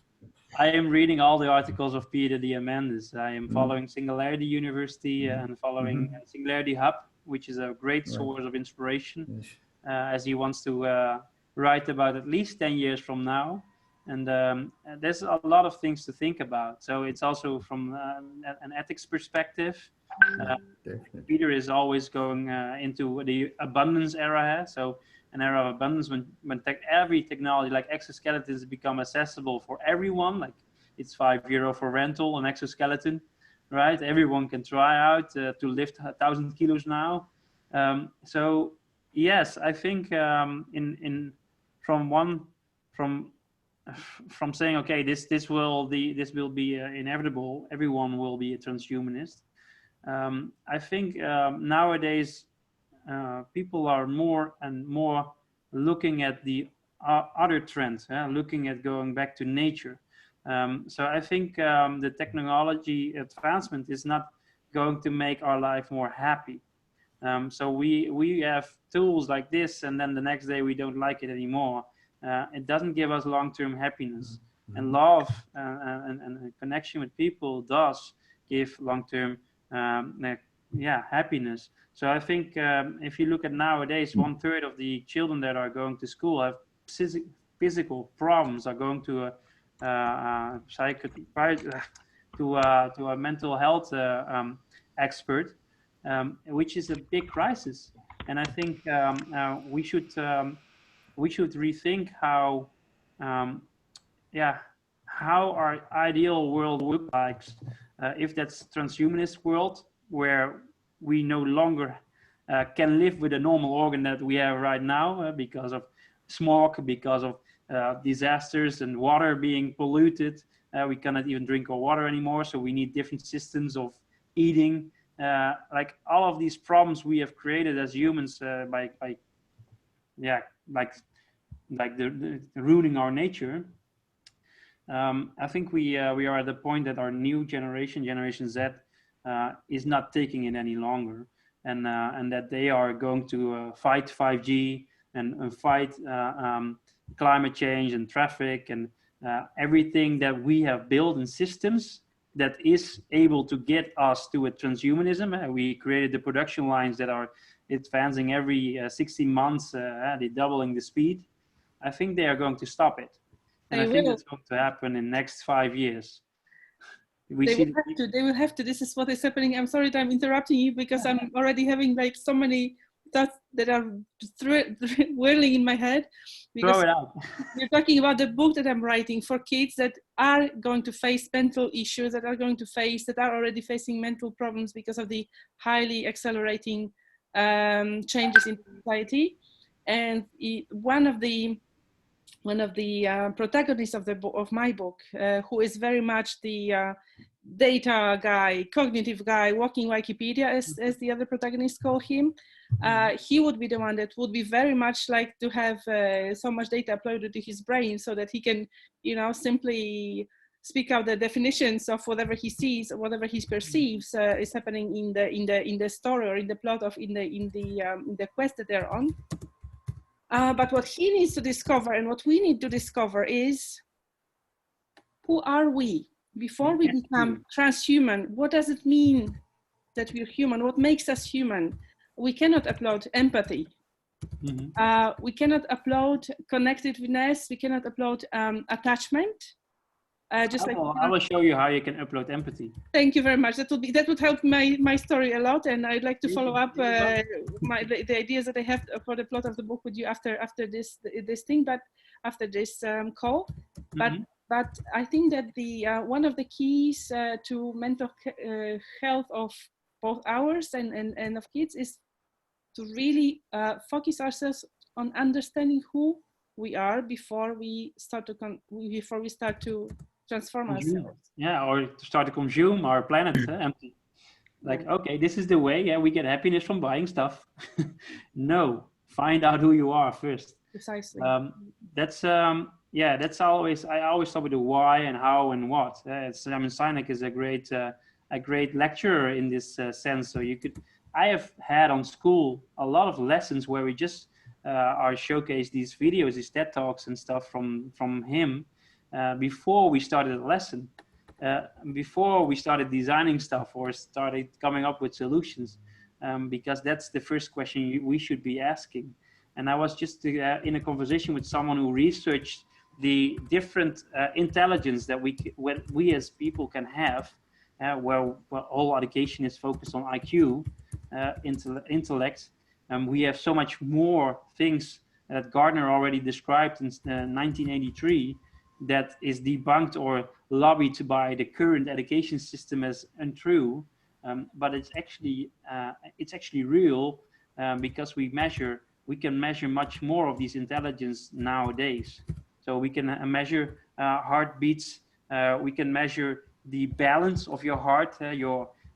I am reading all the articles of Peter Diamandis. I am following Singularity University and following Singularity Hub, which is a great source of inspiration, Yes. as he wants to write about at least 10 years from now. And there's a lot of things to think about. So it's also from an ethics perspective. Definitely. Peter is always going into the abundance era. So an era of abundance when every technology like exoskeletons become accessible for everyone. Like it's €5 for rental, an exoskeleton, right? Everyone can try out to lift 1,000 kilos now. So yes, I think from saying, okay, this will be inevitable. Everyone will be a transhumanist. I think nowadays people are more and more looking at the other trends, looking at going back to nature. So I think the technology advancement is not going to make our life more happy. So we have tools like this, and then the next day we don't like it anymore. It doesn't give us long-term happiness. And love and connection with people does give long-term happiness. So I think if you look at nowadays, 1/3 of the children that are going to school have physical problems, are going to to a mental health expert, which is a big crisis. And I think we should rethink how how our ideal world looks like. If that's transhumanist world where we no longer can live with a normal organ that we have right now because of smog, because of disasters and water being polluted. We cannot even drink our water anymore, so we need different systems of eating. Like all of these problems we have created as humans by ruining our nature. I think we are at the point that our new generation, Generation Z, is not taking it any longer, and that they are going to fight 5G and fight climate change and traffic and everything that we have built in systems that is able to get us to a transhumanism. We created the production lines that are advancing every 16 months, they're doubling the speed. I think they are going to stop it. And I think that's going to happen in the next 5 years. They will have to. This is what is happening. I'm sorry that I'm interrupting you because I'm already having like so many thoughts that are whirling in my head. Throw it out. You're talking about the book that I'm writing for kids that are going to face mental issues, that are already facing mental problems because of the highly accelerating changes in society. And one of the protagonists of my book, who is very much the data guy, cognitive guy, walking Wikipedia, as the other protagonists call him, he would be the one that would be very much like to have so much data uploaded to his brain so that he can, simply speak out the definitions of whatever he sees, or whatever he perceives is happening in the story or in the plot of in the quest that they're on. But what he needs to discover and what we need to discover is, who are we? Before we become transhuman, what does it mean that we're human? What makes us human? We cannot upload empathy. We cannot upload connectedness. We cannot upload attachment. I will show you how you can upload empathy. Thank you very much. That would help my story a lot, and I'd like to follow up the ideas that I have for the plot of the book with you after this thing, but after this call. But I think that the one of the keys to mental health of both ours and of kids is to really focus ourselves on understanding who we are before we start to transform ourselves. Yeah, or to start to consume our planet empty. Like, okay, this is the way. Yeah, we get happiness from buying stuff. No, find out who you are first. Precisely. That's always. I always start with the why and how and what. Sinek is a great lecturer in this sense. So I have had on school a lot of lessons where we just are showcased these videos, these TED Talks and stuff from him before we started a lesson, before we started designing stuff or started coming up with solutions, because that's the first question we should be asking. And I was just in a conversation with someone who researched the different intelligence that we as people can have, where all education is focused on IQ, intellect. We have so much more things that Gardner already described in 1983 that is debunked or lobbied by the current education system as untrue. But it's actually real, because we can measure much more of these intelligence nowadays. So we can measure heartbeats. We can measure the balance of your heart,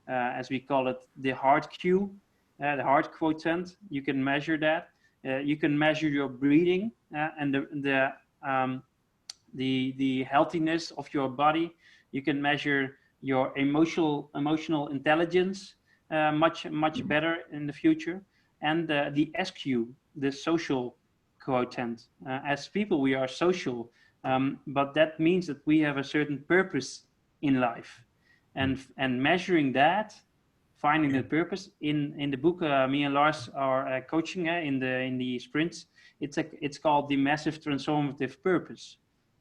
as we call it, the heart Q, the heart quotient. You can measure that. You can measure your breathing and the healthiness of your body. You can measure your emotional intelligence much better in the future, and the SQ, the social quotient. As people, we are social, but that means that we have a certain purpose in life, and measuring that, finding the purpose in the book me and Lars are coaching in the sprints. It's called the massive transformative purpose.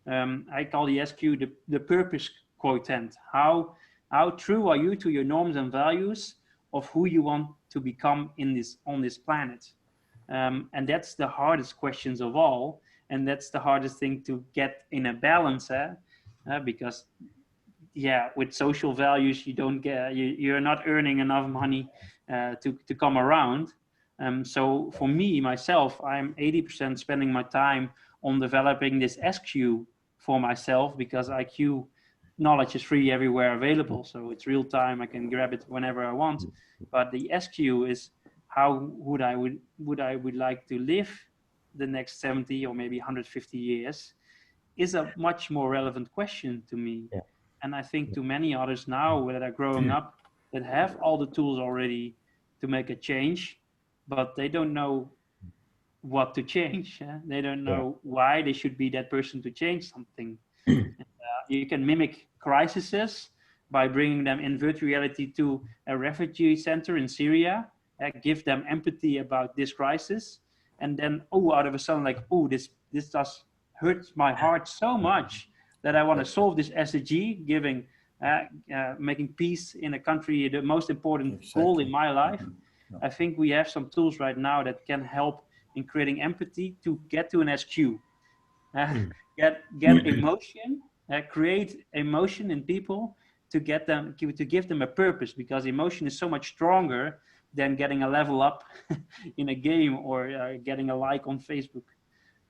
I call the SQ the purpose quotient. How true are you to your norms and values of who you want to become on this planet? And that's the hardest questions of all, and that's the hardest thing to get in a balance, because with social values you don't get, you're not earning enough money to come around. So for me, myself, I'm 80% spending my time on developing this SQ for myself, because IQ knowledge is free everywhere available, so it's real time. I can grab it whenever I want. But the SQ is how would I like to live the next 70 or maybe 150 years, is a much more relevant question to me. Yeah. And I think to many others now that are growing up, that have all the tools already to make a change, but they don't know what to change. They don't know why they should be that person to change something. You can mimic crises by bringing them in virtual reality to a refugee center in Syria, give them empathy about this crisis, and then out of a sudden, like, this does hurts my heart so much that I want to solve this SDG, making peace in a country the most important goal in my life. I think we have some tools right now that can help in creating empathy to get to an SQ, get emotion, create emotion in people to give them a purpose, because emotion is so much stronger than getting a level up in a game or getting a like on Facebook.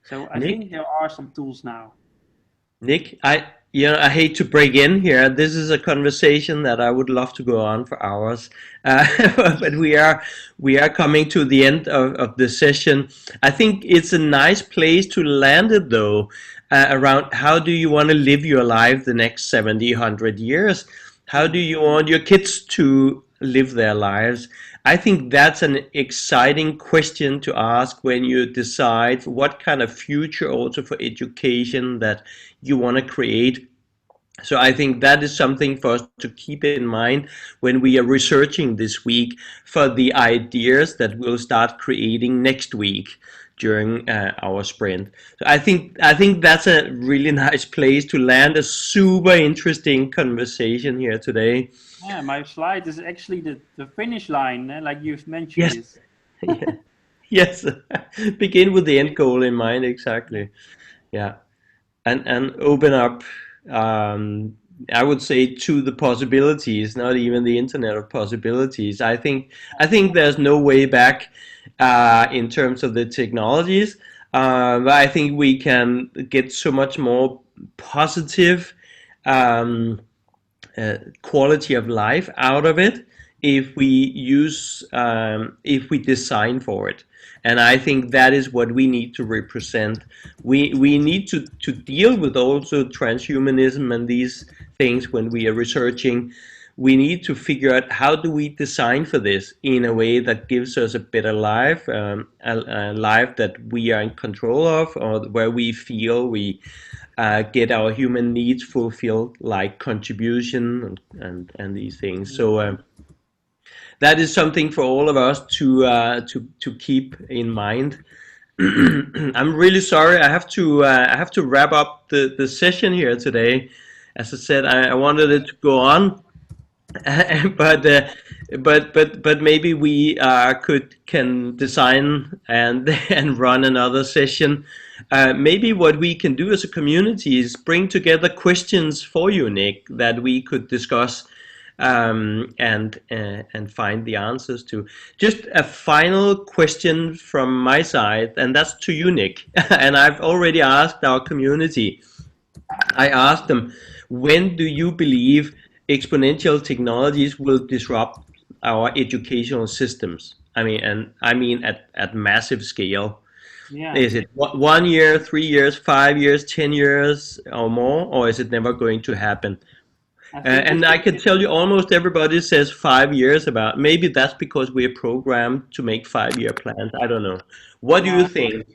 So I think there are some tools now. Nick, I hate to break in here. This is a conversation that I would love to go on for hours, but we are coming to the end of the session. I think it's a nice place to land it, though, around how do you want to live your life the next 70, 100 years? How do you want your kids to live their lives? I think that's an exciting question to ask when you decide what kind of future also for education that you want to create. So I think that is something for us to keep in mind when we are researching this week for the ideas that we'll start creating next week during our sprint. So I think that's a really nice place to land a super interesting conversation here today. Yeah, my slide is actually the finish line, like you've mentioned. Yes. Yeah. Yes. Begin with the end goal in mind, exactly. Yeah. And open up, I would say, to the possibilities, not even the internet of possibilities. I think there's no way back in terms of the technologies, but I think we can get so much more positive quality of life out of it if we design for it. And I think that is what we need to represent. We need to deal with also transhumanism and these things when we are researching. we need to figure out how do we design for this in a way that gives us a better life, a life that we are in control of, or where we feel we get our human needs fulfilled, like contribution and these things. So that is something for all of us to keep in mind. I'm really sorry. I have to wrap up the session here today. As I said, I wanted it to go on, but maybe we can design and and run another session. Maybe what we can do as a community is bring together questions for you, Nick, that we could discuss and find the answers to. Just a final question from my side, and that's to you, Nick. And I've already asked our community. I asked them, when do you believe exponential technologies will disrupt our educational systems? I mean at massive scale. Yeah. Is it 1 year, 3 years, 5 years, 10 years or more, or is it never going to happen? And I can tell you almost everybody says 5 years about, maybe that's because we're programmed to make 5-year plans. I don't know. What do you think?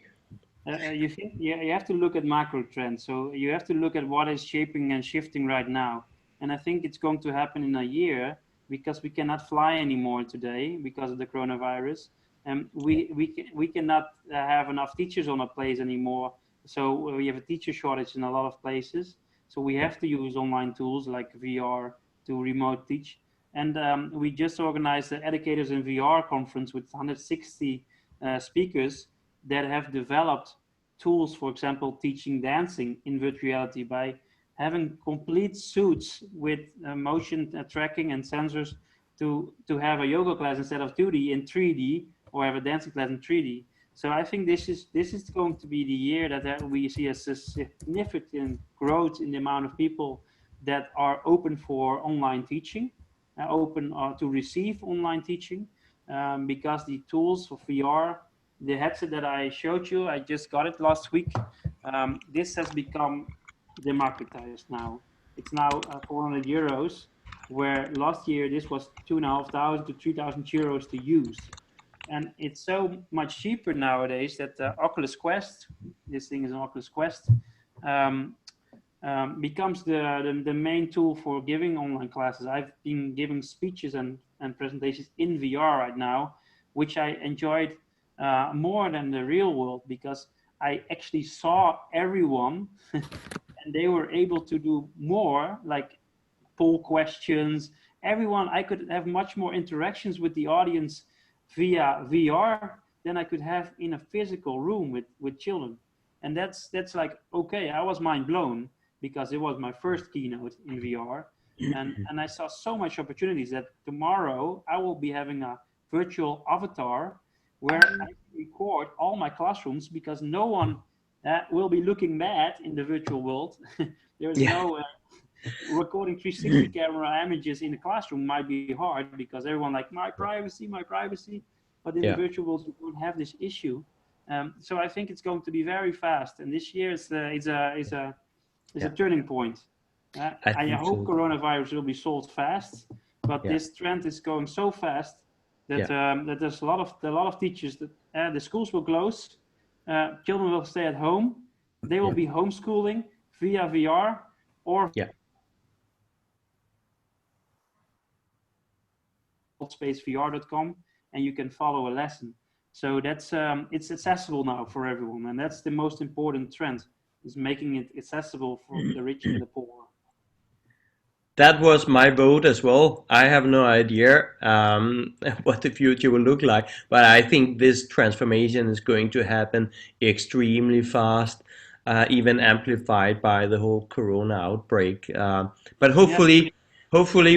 You think you have to look at macro trends. So you have to look at what is shaping and shifting right now. And I think it's going to happen in a year because we cannot fly anymore today because of the coronavirus. And we cannot have enough teachers on a place anymore. So we have a teacher shortage in a lot of places. So we have to use online tools like VR to remote teach. And we just organized the Educators in VR conference with 160 speakers that have developed tools, for example, teaching dancing in virtual reality by having complete suits with motion tracking and sensors to have a yoga class instead of 2D in 3D, or have a dancing class in 3D. So I think this is going to be the year that we see a significant growth in the amount of people that are open for online teaching, open to receive online teaching, because the tools for VR, the headset that I showed you, I just got it last week. This has become democratized now. It's now 400 euros, where last year this was 2,500 to 3,000 euros to use. And it's so much cheaper nowadays that the Oculus Quest, this thing is an Oculus Quest, becomes the main tool for giving online classes. I've been giving speeches and presentations in VR right now, which I enjoyed more than the real world, because I actually saw everyone and they were able to do more, like poll questions. Everyone, I could have much more interactions with the audience via VR than I could have in a physical room with children. And that's like, okay, I was mind blown because it was my first keynote in VR. And I saw so much opportunities that tomorrow I will be having a virtual avatar where I record all my classrooms, because no one will be looking mad in the virtual world. There's no recording 360 camera images in the classroom might be hard because everyone like my privacy. But in the virtual world, you don't have this issue. So I think it's going to be very fast. And this year is a turning point. I hope coronavirus will be solved fast, but this trend is going so fast that that there's a lot of teachers that the schools will close, children will stay at home, they will be homeschooling via VR or spacevr.com, and you can follow a lesson. So that's it's accessible now for everyone, and that's the most important trend, is making it accessible for the rich and the poor. That was my vote as well. I have no idea what the future will look like, but I think this transformation is going to happen extremely fast, even amplified by the whole corona outbreak. But hopefully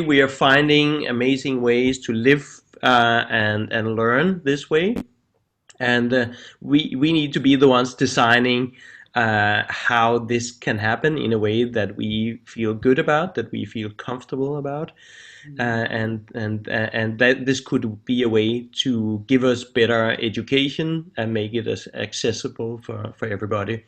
we are finding amazing ways to live and learn this way. And we need to be the ones designing how this can happen in a way that we feel good about, that we feel comfortable about, and that this could be a way to give us better education and make it as accessible for everybody.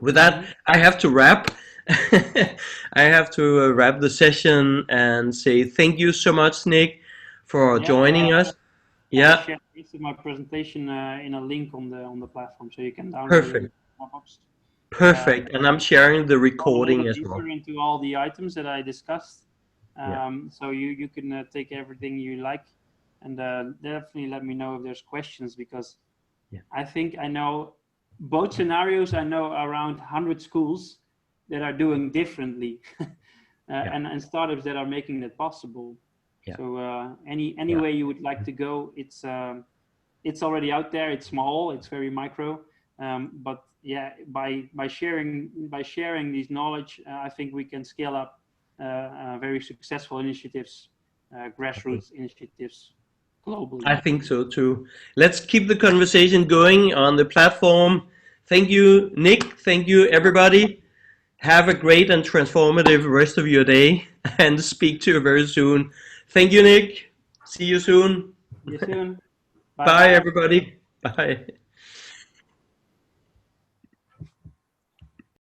With that, I have to wrap. I have to wrap the session and say thank you so much, Nick, for joining us. I'll Yeah, share the rest of my presentation in a link on the platform, so you can download it in perfect, Dropbox. perfect. And I'm sharing the A little recording bit as well. deeper into all the items that I discussed, Yeah. so you can take everything you like, and definitely let me know if there's questions, because Yeah. I think I know both scenarios. I know around 100 schools that are doing differently, and startups that are making that possible. Yeah. So any way you would like to go, it's already out there. It's small. It's very micro. But yeah, by sharing these knowledge, I think we can scale up very successful initiatives, grassroots initiatives globally. I think so too. Let's keep the conversation going on the platform. Thank you, Nick. Thank you, everybody. Have a great and transformative rest of your day, and speak to you very soon. Thank you, Nick. See you soon. See you soon. Bye, everybody. Bye.